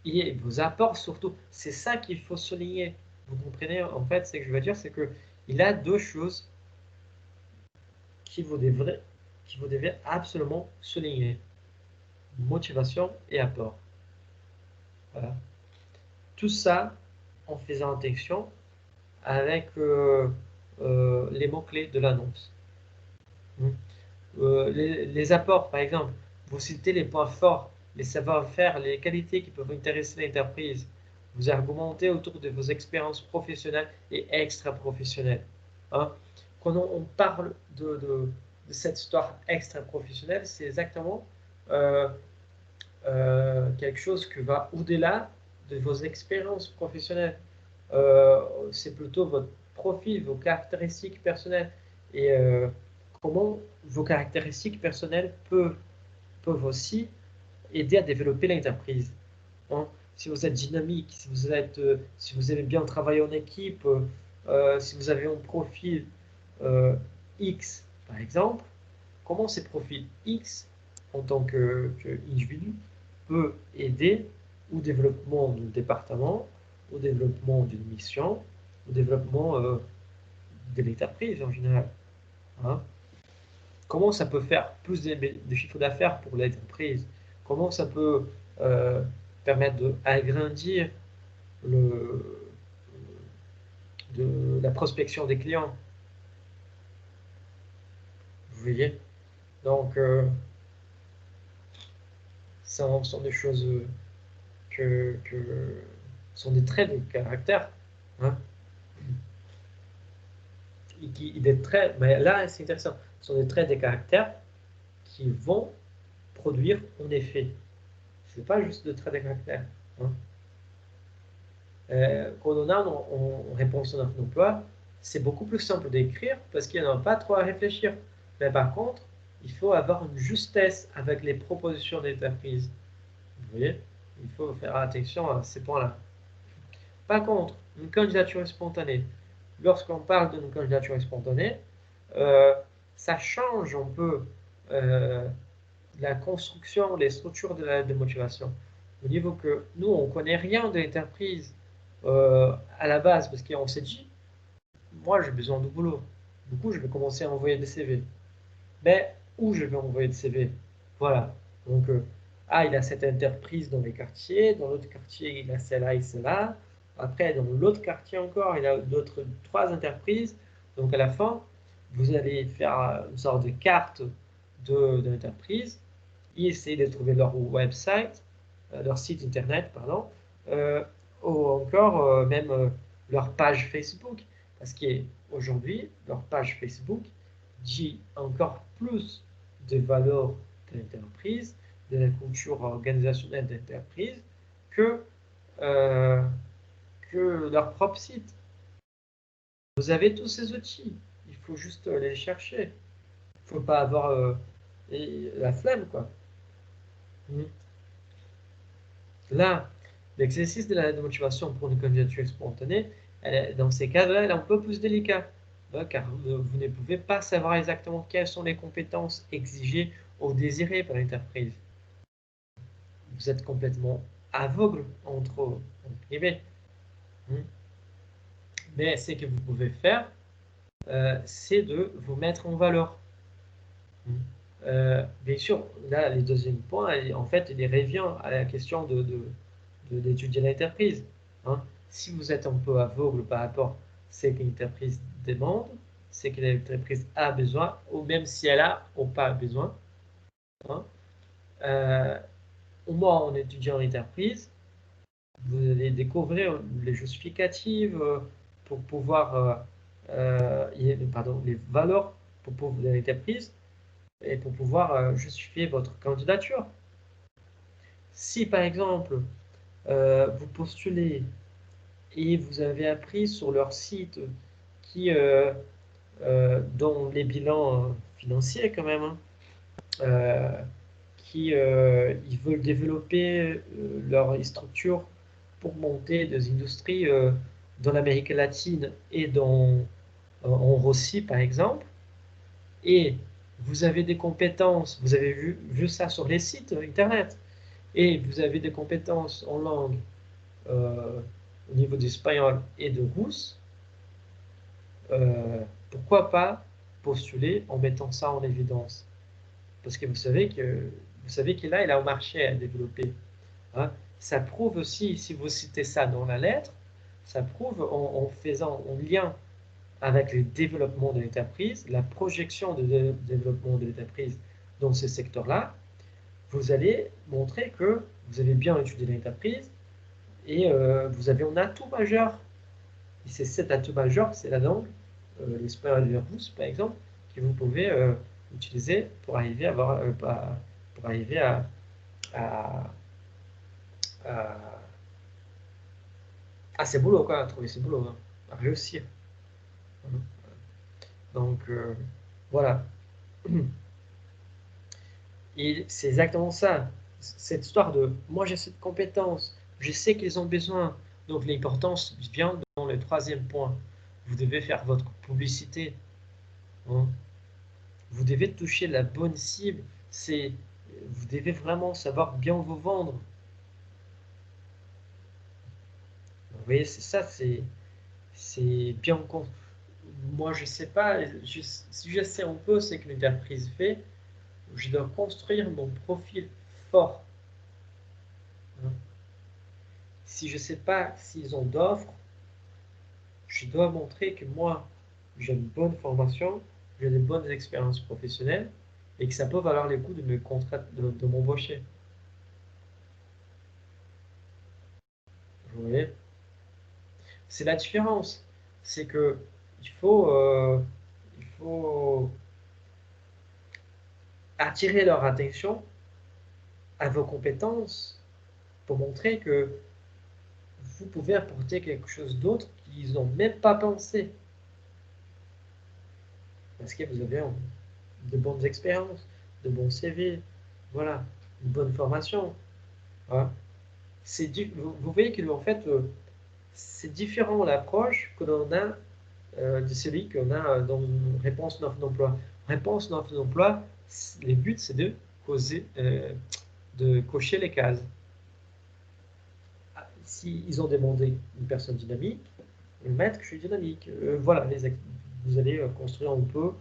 S1: et vos apports surtout, c'est ça qu'il faut souligner. Vous comprenez, en fait, ce que je veux dire, c'est que il y a deux choses qui vous devez absolument souligner. Motivation et apport. Voilà. Tout ça en faisant attention avec les mots-clés de l'annonce. Les apports, par exemple, vous citez les points forts, les savoir-faire, les qualités qui peuvent intéresser l'entreprise. Vous argumentez autour de vos expériences professionnelles et extra-professionnelles. Hein. Quand on parle de cette histoire extra-professionnelle, c'est exactement quelque chose qui va au-delà de vos expériences professionnelles. C'est plutôt votre profil, vos caractéristiques personnelles et comment vos caractéristiques personnelles peuvent aussi aider à développer l'entreprise. Hein. Si vous êtes dynamique, si vous aimez bien travailler en équipe, si vous avez un profil X, par exemple, comment ces profils X, en tant qu'individu, peut aider au développement d'un département, au développement d'une mission, au développement de l'entreprise en général. Hein. Comment ça peut faire plus de chiffre d'affaires pour l'entreprise? Comment ça peut permettre d'agrandir la prospection des clients? Vous voyez? Donc, ça sont des choses que sont des traits de caractère. Hein, des traits, mais là, c'est intéressant. Ce sont des traits de caractère qui vont produire un effet. Ce n'est pas juste des traits de caractère. Hein. Quand on a en réponse à notre emploi, c'est beaucoup plus simple d'écrire parce qu'il n'y en a pas trop à réfléchir. Mais par contre, il faut avoir une justesse avec les propositions d'entreprise. Vous voyez, il faut faire attention à ces points-là. Par contre, une candidature spontanée. Lorsqu'on parle d'une candidature spontanée, ça change un peu la construction, les structures de la motivation. Au niveau que nous, on ne connaît rien de l'entreprise à la base, parce qu'on s'est dit, moi j'ai besoin de boulot. Du coup, je vais commencer à envoyer des CV. Mais où je vais envoyer des CV? Voilà. Donc, il a cette entreprise dans les quartiers, dans l'autre quartier, il a celle-là et celle-là. Après, dans l'autre quartier encore, il a d'autres 3 entreprises. Donc, à la fin, vous allez faire une sorte de carte de l'entreprise et essayer de trouver leur website, leur site internet, pardon, ou encore même leur page Facebook. Parce qu'aujourd'hui, leur page Facebook dit encore plus de valeurs de l'entreprise, de la culture organisationnelle de l'entreprise, que, euh, que leur propre site. Vous avez tous ces outils, il faut juste les chercher. Il ne faut pas avoir la flemme, quoi. Là, l'exercice de la motivation pour une candidature spontanée, dans ces cas-là, elle est un peu plus délicat, car vous ne pouvez pas savoir exactement quelles sont les compétences exigées ou désirées par l'entreprise. Vous êtes complètement aveugle entre guillemets. Mais ce que vous pouvez faire, c'est de vous mettre en valeur. Bien sûr, là, le deuxième point, en fait, il revient à la question d'étudier l'entreprise. Hein. Si vous êtes un peu aveugle par rapport à ce que l'entreprise demande, ce que l'entreprise a besoin, ou même si elle a ou pas besoin, hein, au moins en étudiant l'entreprise, vous allez découvrir les justificatives, pour pouvoir, les valeurs de l'entreprise et pour pouvoir justifier votre candidature. Si par exemple, vous postulez et vous avez appris sur leur site qui, dans les bilans financiers quand même, hein, ils veulent développer leur structure pour monter des industries dans l'Amérique latine et en Russie par exemple, et vous avez des compétences, vous avez vu ça sur les sites internet, et vous avez des compétences en langue au niveau d'espagnol et de russe, pourquoi pas postuler en mettant ça en évidence? Parce que vous savez qu'il là, il a un marché à développer. Hein. Ça prouve aussi, si vous citez ça dans la lettre, ça prouve en faisant un lien avec le développement de l'entreprise, la projection de développement de l'entreprise dans ce secteur-là, vous allez montrer que vous avez bien étudié l'entreprise et vous avez un atout majeur. Et c'est cet atout majeur, c'est la langue, l'espagnol et le russe par exemple, que vous pouvez utiliser pour arriver à, à, à ces boulots, quoi, à trouver ces boulots, hein, à réussir. Donc, voilà. Et c'est exactement ça. Cette histoire de moi j'ai cette compétence, je sais qu'ils ont besoin. Donc l'importance vient dans le troisième point. Vous devez faire votre publicité. Hein. Vous devez toucher la bonne cible. Vous devez vraiment savoir bien vous vendre. Vous voyez, c'est ça, c'est bien. Moi, je sais pas, si je sais un peu ce que l'entreprise fait, je dois construire mon profil fort. Hein. Si je ne sais pas s'ils ont d'offres, je dois montrer que moi, j'ai une bonne formation, j'ai de bonnes expériences professionnelles et que ça peut valoir le coup de de m'embaucher. Vous voyez? C'est la différence. C'est que il faut attirer leur attention à vos compétences pour montrer que vous pouvez apporter quelque chose d'autre qu'ils n'ont même pas pensé. Parce que vous avez de bonnes expériences, de bons CV, voilà, une bonne formation. Voilà. Vous voyez que en fait, c'est différent l'approche que l'on a de celui qu'on a dans une réponse d'offre d'emploi. Réponse d'offre d'emploi, le but c'est de cocher les cases. S'ils ont demandé une personne dynamique, mettre que je suis dynamique. Voilà, vous allez construire un peu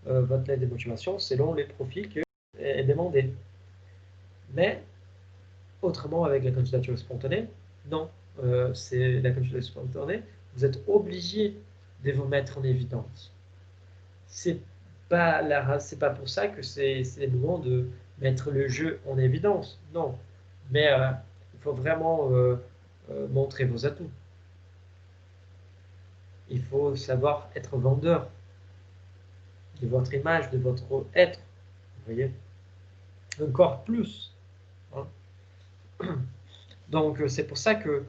S1: votre lettre de motivation selon les profils qui est demandé. Mais autrement, avec la candidature spontanée, non. C'est la candidature spontanée, vous êtes obligé de vous mettre en évidence. C'est pas pour ça que c'est le moment de mettre le jeu en évidence. Non. Mais il faut vraiment montrer vos atouts. Il faut savoir être vendeur de votre image, de votre être. Vous voyez? Encore plus. Hein. Donc, c'est pour ça que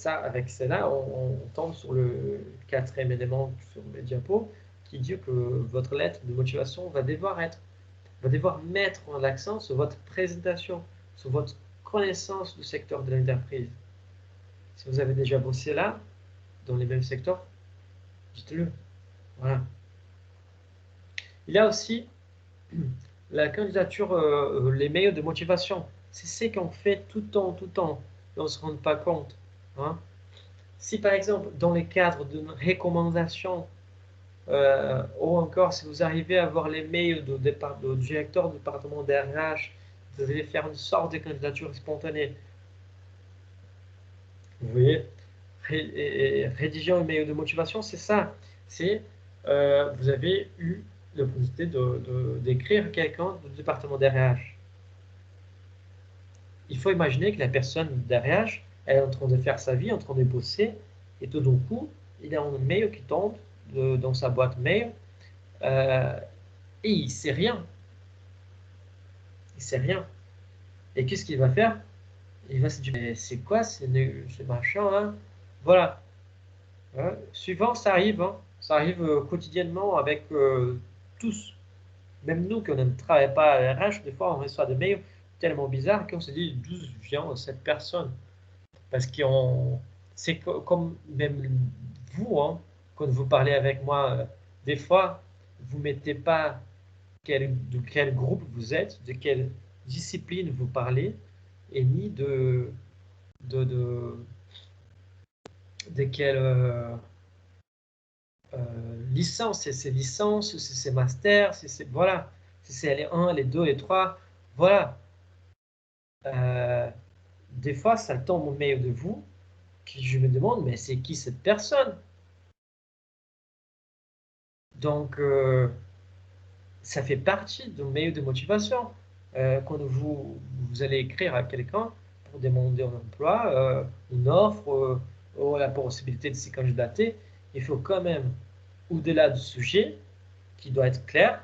S1: avec cela, on tombe sur le quatrième élément sur mes diapos qui dit que votre lettre de motivation va devoir mettre l'accent sur votre présentation, sur votre connaissance du secteur de l'entreprise. Si vous avez déjà bossé là, dans les mêmes secteurs, dites-le. Voilà. Il y a aussi la candidature, les mails de motivation. C'est ce qu'on fait tout le temps, et on ne se rend pas compte. Hein. Si par exemple, dans les cadres d'une recommandation, ou encore si vous arrivez à avoir les mails du directeur du département DRH, vous allez faire une sorte de candidature spontanée. Vous voyez, rédiger un mail de motivation, c'est ça. C'est vous avez eu l'opportunité d'écrire quelqu'un du département DRH. Il faut imaginer que la personne d'RH, elle est en train de faire sa vie, en train de bosser, Et tout d'un coup, il a un mail qui tombe dans sa boîte mail et il ne sait rien. Il sait rien. Et qu'est-ce qu'il va faire? Il va se dire, mais c'est quoi ce machin là? Voilà. Suivant, ça arrive. Hein. Ça arrive quotidiennement avec tous. Même nous, qu'on ne travaille pas à RH, des fois, on reçoit des mails tellement bizarres qu'on se dit d'où vient cette personne. Parce que c'est comme même vous, hein, quand vous parlez avec moi, des fois, vous ne mettez pas de quel groupe vous êtes, de quelle discipline vous parlez, et ni de quelle licence, c'est licence, c'est master, voilà, si c'est les 1, les 2, les 3, voilà. Des fois, ça tombe au milieu de vous, que je me demande, mais c'est qui cette personne? Donc, ça fait partie d'un milieu de motivation. Quand vous allez écrire à quelqu'un pour demander un emploi, une offre, ou la possibilité de s'y candidater, il faut quand même, au-delà du sujet, qui doit être clair,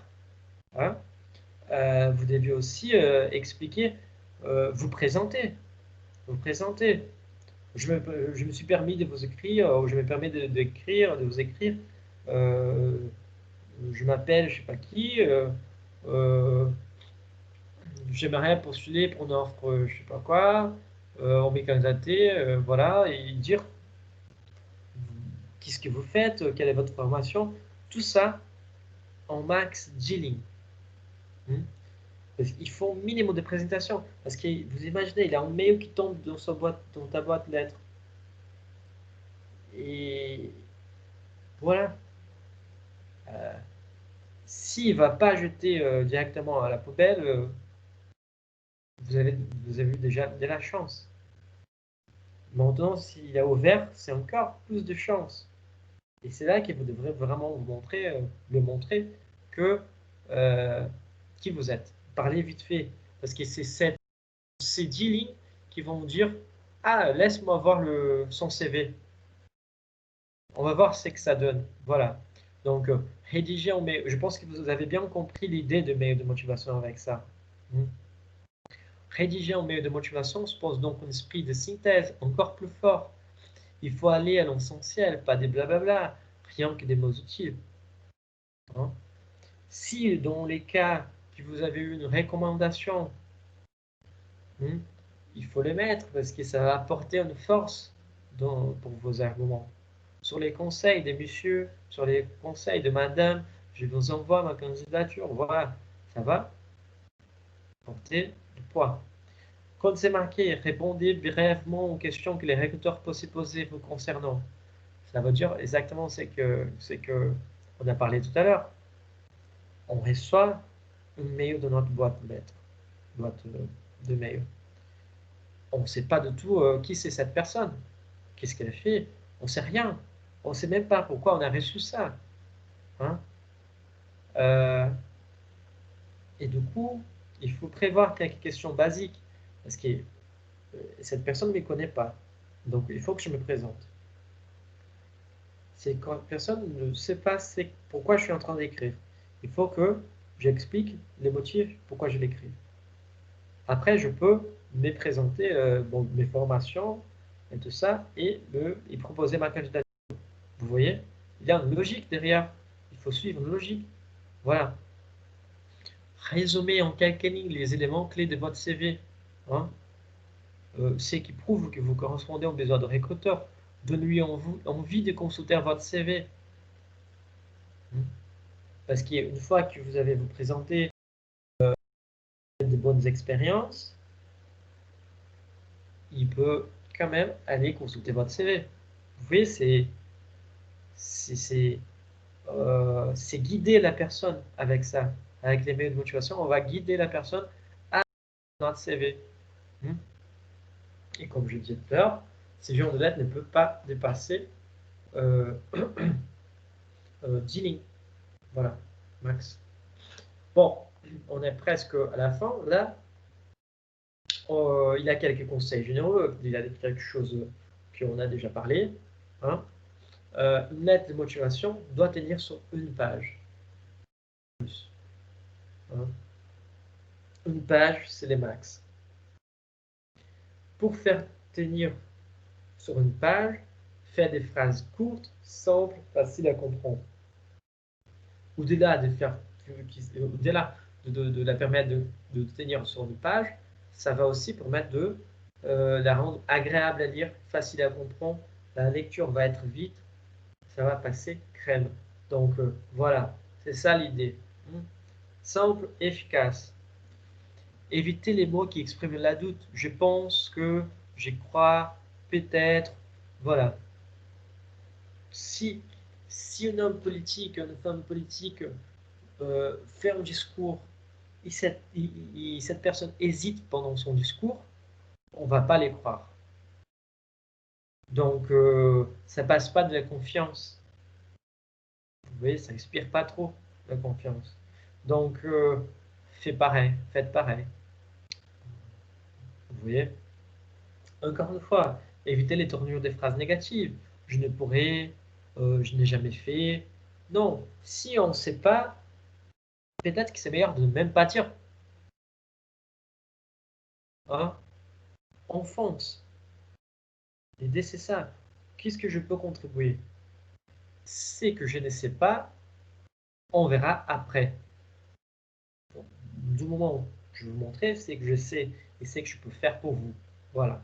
S1: hein, vous devez aussi expliquer, vous présenter. Vous présenter. Je me suis permis de vous écrire, ou je me permets de vous écrire, je m'appelle je sais pas qui, j'aimerais postuler pour une offre, je sais pas quoi, on m'est candidaté, voilà, et dire qu'est-ce que vous faites, quelle est votre formation, tout ça en max 10 lignes. Parce qu'il faut un minimum de présentation. Parce que vous imaginez, il y a un mail qui tombe dans ta boîte lettres. Et voilà. S'il ne va pas jeter directement à la poubelle, vous avez eu déjà de la chance. Maintenant, s'il est ouvert, c'est encore plus de chance. Et c'est là que vous devrez vraiment le montrer que qui vous êtes. Parlez vite fait. Parce que c'est ces 10 lignes qui vont dire « Ah, laisse-moi voir son CV. On va voir ce que ça donne. » Voilà. Donc, rédiger en mail. Je pense que vous avez bien compris l'idée de mail de motivation avec ça. Rédiger en mail de motivation suppose donc un esprit de synthèse encore plus fort. Il faut aller à l'essentiel, pas des blablabla, rien que des mots utiles. Hein? Si dans les cas que vous avez eu une recommandation, il faut les mettre parce que ça va apporter une force pour vos arguments. Sur les conseils des messieurs, sur les conseils de madame, je vous envoie ma candidature, voilà, ça va porter du poids. Quand c'est marqué, répondez brièvement aux questions que les recruteurs peuvent se poser vous concernant. Ça veut dire exactement ce que on a parlé tout à l'heure. On reçoit une mail de notre boîte de mail. On ne sait pas du tout qui c'est cette personne. Qu'est-ce qu'elle fait? On ne sait rien. On ne sait même pas pourquoi on a reçu ça. Hein? Et du coup, il faut prévoir quelques questions basiques. Parce que cette personne ne me connaît pas. Donc, il faut que je me présente. C'est quand personne ne sait pas pourquoi je suis en train d'écrire. Il faut que j'explique les motifs pourquoi je l'écris. Après, je peux me présenter mes formations et tout ça et proposer ma candidature. Vous voyez? Il y a une logique derrière. Il faut suivre une logique. Voilà. Résumer en quelques lignes les éléments clés de votre CV. Hein? Ce qui prouve que vous correspondez aux besoins de recruteur. Donne-lui envie de consulter votre CV. Parce qu'une fois que vous avez vous présenté de bonnes expériences, il peut quand même aller consulter votre CV. Vous voyez, c'est guider la personne avec ça. Avec les mails de motivation, on va guider la personne à notre CV. Et comme je disais tout à l'heure, ces genre de lettres ne peuvent pas dépasser 10 lignes. Voilà, max. Bon, on est presque à la fin. Là, il y a quelques conseils généraux, il y a quelque chose qu'on a déjà parlé. Hein. Une lettre de motivation doit tenir sur une page. Hein. Une page, c'est les max. Pour faire tenir sur une page, faire des phrases courtes, simples, faciles à comprendre. Au-delà de la permettre de tenir sur une page, ça va aussi permettre de la rendre agréable à lire, facile à comprendre. La lecture va être vite, ça va passer crème. Donc voilà, c'est ça l'idée. Simple, efficace. Éviter les mots qui expriment la doute. Je pense que, je crois, peut-être. Voilà. Si un homme politique, une femme politique fait un discours et cette personne hésite pendant son discours, on ne va pas les croire. Donc, ça passe pas de la confiance. Vous voyez, ça n'inspire pas trop la confiance. Donc, faites pareil. Vous voyez? Encore une fois, évitez les tournures des phrases négatives. Je ne pourrais, je n'ai jamais fait. Non, si on ne sait pas, peut-être que c'est meilleur de ne même pas dire. Hein? On fonce. L'idée, c'est ça. Qu'est-ce que je peux contribuer? C'est que je ne sais pas, on verra après. Bon, du moment où je vais vous montrer, c'est que je sais et c'est que je peux faire pour vous. Voilà.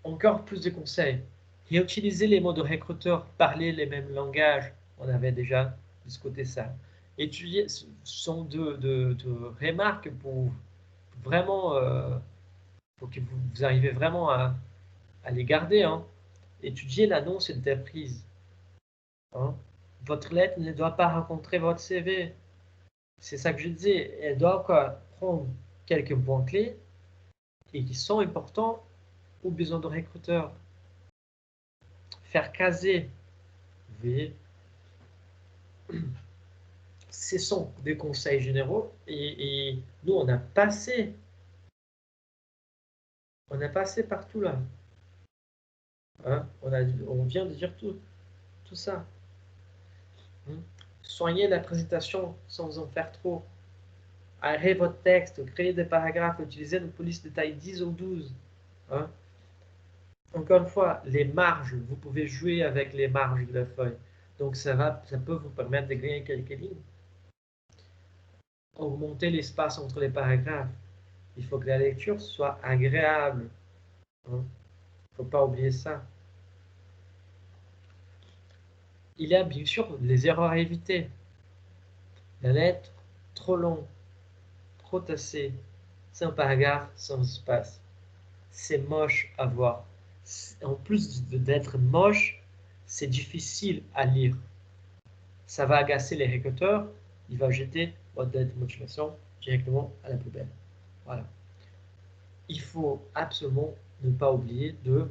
S1: Encore plus de conseils. Réutiliser les mots de recruteur, parler les mêmes langages. On avait déjà discuté ça. Étudier, ce sont de remarques pour vraiment, pour que vous arrivez vraiment à les garder. Hein. Étudier l'annonce d'entreprise. Hein. Votre lettre ne doit pas rencontrer votre CV. C'est ça que je disais. Elle doit quoi, prendre quelques points clés et qui sont importants aux besoins de recruteurs. Faire caser. Vous voyez, ce sont des conseils généraux et nous, on a passé par tout là. Hein, on vient de dire tout ça. Soignez la présentation sans en faire trop. Arrêtez votre texte, créez des paragraphes, utilisez une police de taille 10 ou 12. Hein. Encore une fois, les marges, vous pouvez jouer avec les marges de la feuille. Donc ça peut vous permettre de gagner quelques lignes. Augmenter l'espace entre les paragraphes. Il faut que la lecture soit agréable. Il ne faut pas oublier ça. Il y a bien sûr les erreurs à éviter. La lettre, trop long, trop tassée, sans paragraphe, sans espace. C'est moche à voir. En plus d'être moche, c'est difficile à lire. Ça va agacer les recruteurs. Il va jeter votre lettre de motivation directement à la poubelle. Voilà. Il faut absolument ne pas oublier de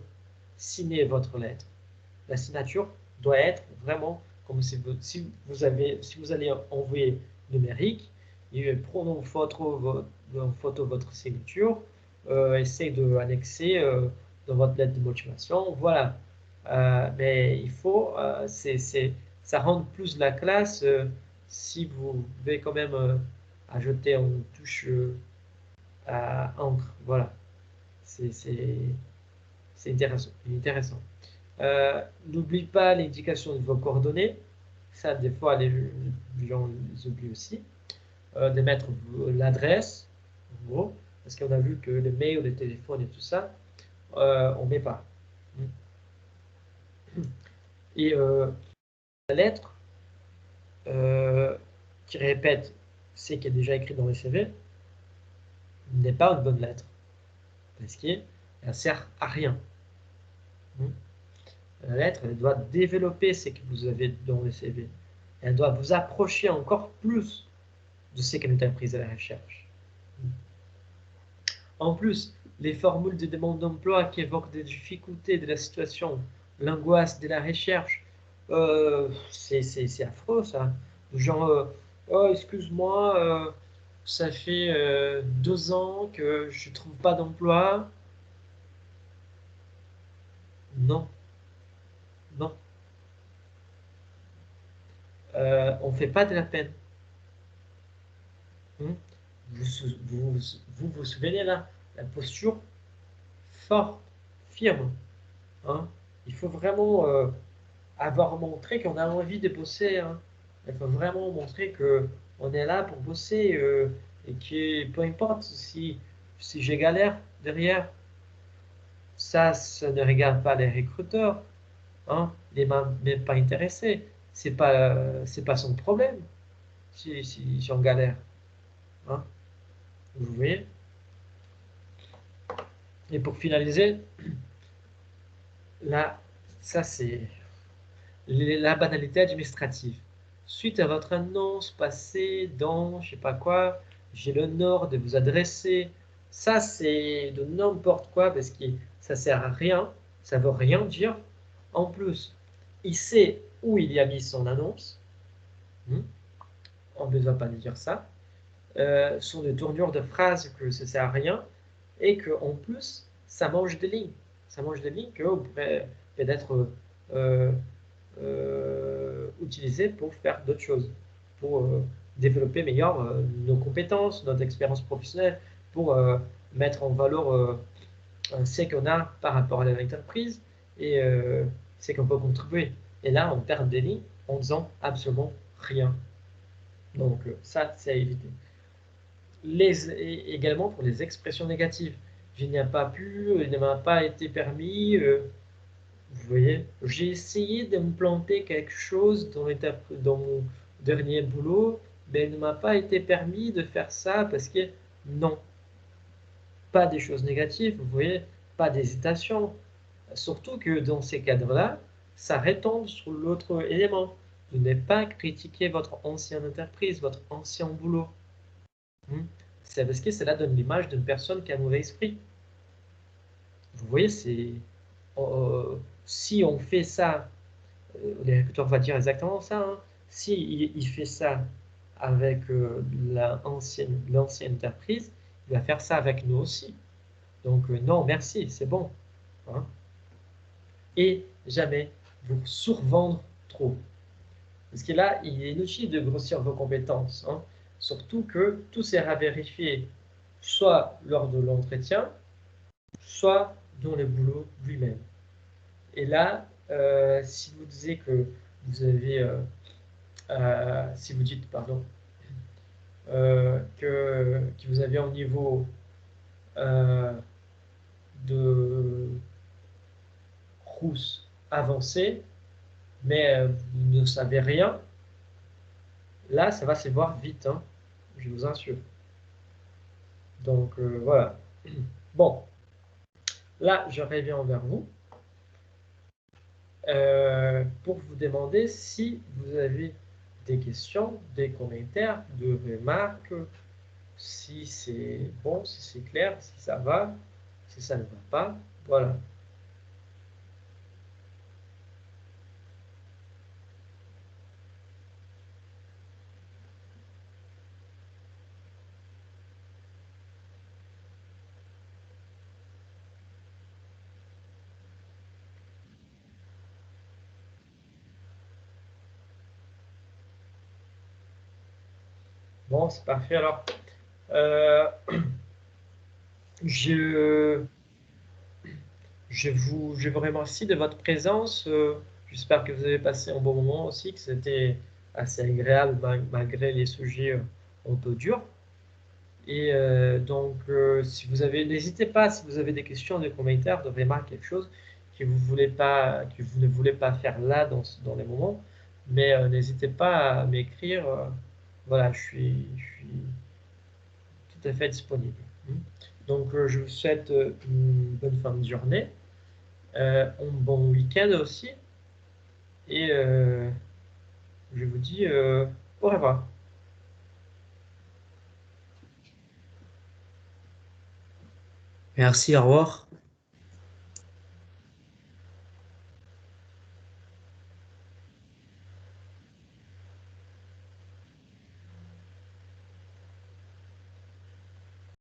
S1: signer votre lettre. La signature doit être vraiment comme si vous allez envoyer numérique, et prenons en photo votre signature, essayez de l'annexer dans votre lettre de motivation, voilà. Mais il faut, ça rend plus la classe si vous devez quand même ajouter une touche à encre, voilà. C'est intéressant. N'oublie pas l'indication de vos coordonnées. Ça, des fois, les gens les oublient aussi. De mettre l'adresse, en gros, parce qu'on a vu que le mail, le téléphone et tout ça, on ne met pas. Et la lettre qui répète ce qui est déjà écrit dans le CV n'est pas une bonne lettre. Parce qu'elle ne sert à rien. La lettre, elle doit développer ce que vous avez dans le CV. Elle doit vous approcher encore plus de ce qu'est une prise à la recherche. En plus, les formules de demande d'emploi qui évoquent des difficultés de la situation, l'angoisse de la recherche, c'est affreux ça. Genre, oh, excuse-moi, ça fait 2 ans que je ne trouve pas d'emploi. Non, non. On ne fait pas de la peine. Hmm. Vous souvenez là, la posture forte, firme. Hein. Il faut vraiment avoir montré qu'on a envie de bosser. Hein. Il faut vraiment montrer qu'on est là pour bosser et que peu importe si j'ai galère derrière, ça ne regarde pas les recruteurs. Hein. Il n'est même pas intéressé. C'est pas son problème si j'en galère. Hein. Vous voyez? Et pour finaliser, là, ça c'est la banalité administrative. Suite à votre annonce passée dans, je sais pas quoi, j'ai l'honneur de vous adresser. Ça, c'est de n'importe quoi parce que ça sert à rien, ça veut rien dire. En plus, il sait où il y a mis son annonce. On ne besoin pas de dire ça. Sont des tournures de phrases que ça sert à rien et que en plus, ça mange des lignes. Ça mange des lignes que vous pourrez peut-être euh, utiliser pour faire d'autres choses, pour développer meilleur nos compétences, notre expérience professionnelle, pour mettre en valeur ce qu'on a par rapport à l'entreprise et ce qu'on peut contribuer. Et là, on perd des lignes en faisant absolument rien. Donc ça, c'est à éviter. Également pour les expressions négatives. Je n'ai pas pu, il ne m'a pas été permis, vous voyez, j'ai essayé de me planter quelque chose dans mon dernier boulot, mais il ne m'a pas été permis de faire ça parce que non, pas des choses négatives, vous voyez, pas d'hésitation. Surtout que dans ces cadres-là, ça retombe sur l'autre élément. De ne pas critiquer votre ancienne entreprise, votre ancien boulot. C'est parce que cela donne l'image d'une personne qui a un mauvais esprit. Vous voyez, si on fait ça, les recruteurs vont dire exactement ça. Hein. Si il fait ça avec l'ancienne entreprise, il va faire ça avec nous aussi. Donc non, merci, c'est bon. Hein. Et jamais vous survendre trop. Parce que là, il est inutile de grossir vos compétences. Hein. Surtout que tout sera vérifié soit lors de l'entretien, soit dans le boulot lui-même. Et là, si vous disiez que vous avez, si vous dites, pardon, que vous avez un niveau euh, de rousse avancé, mais vous ne savez rien, là, ça va se voir vite, hein, je vous assure. Donc, voilà. Bon, là, je reviens vers vous pour vous demander si vous avez des questions, des commentaires, des remarques, si c'est bon, si c'est clair, si ça va, si ça ne va pas. Voilà. Bon, c'est parfait. Alors, euh, je, je vous remercie de votre présence. J'espère que vous avez passé un bon moment aussi, que c'était assez agréable malgré les sujets un peu durs. Et donc, si vous avez, n'hésitez pas, si vous avez des questions, des commentaires, des remarques, quelque chose que vous ne voulez pas faire là dans les moments, mais n'hésitez pas à m'écrire. Voilà, je suis tout à fait disponible. Donc, je vous souhaite une bonne fin de journée, un bon week-end aussi, et je vous dis au revoir.
S2: Merci, au revoir.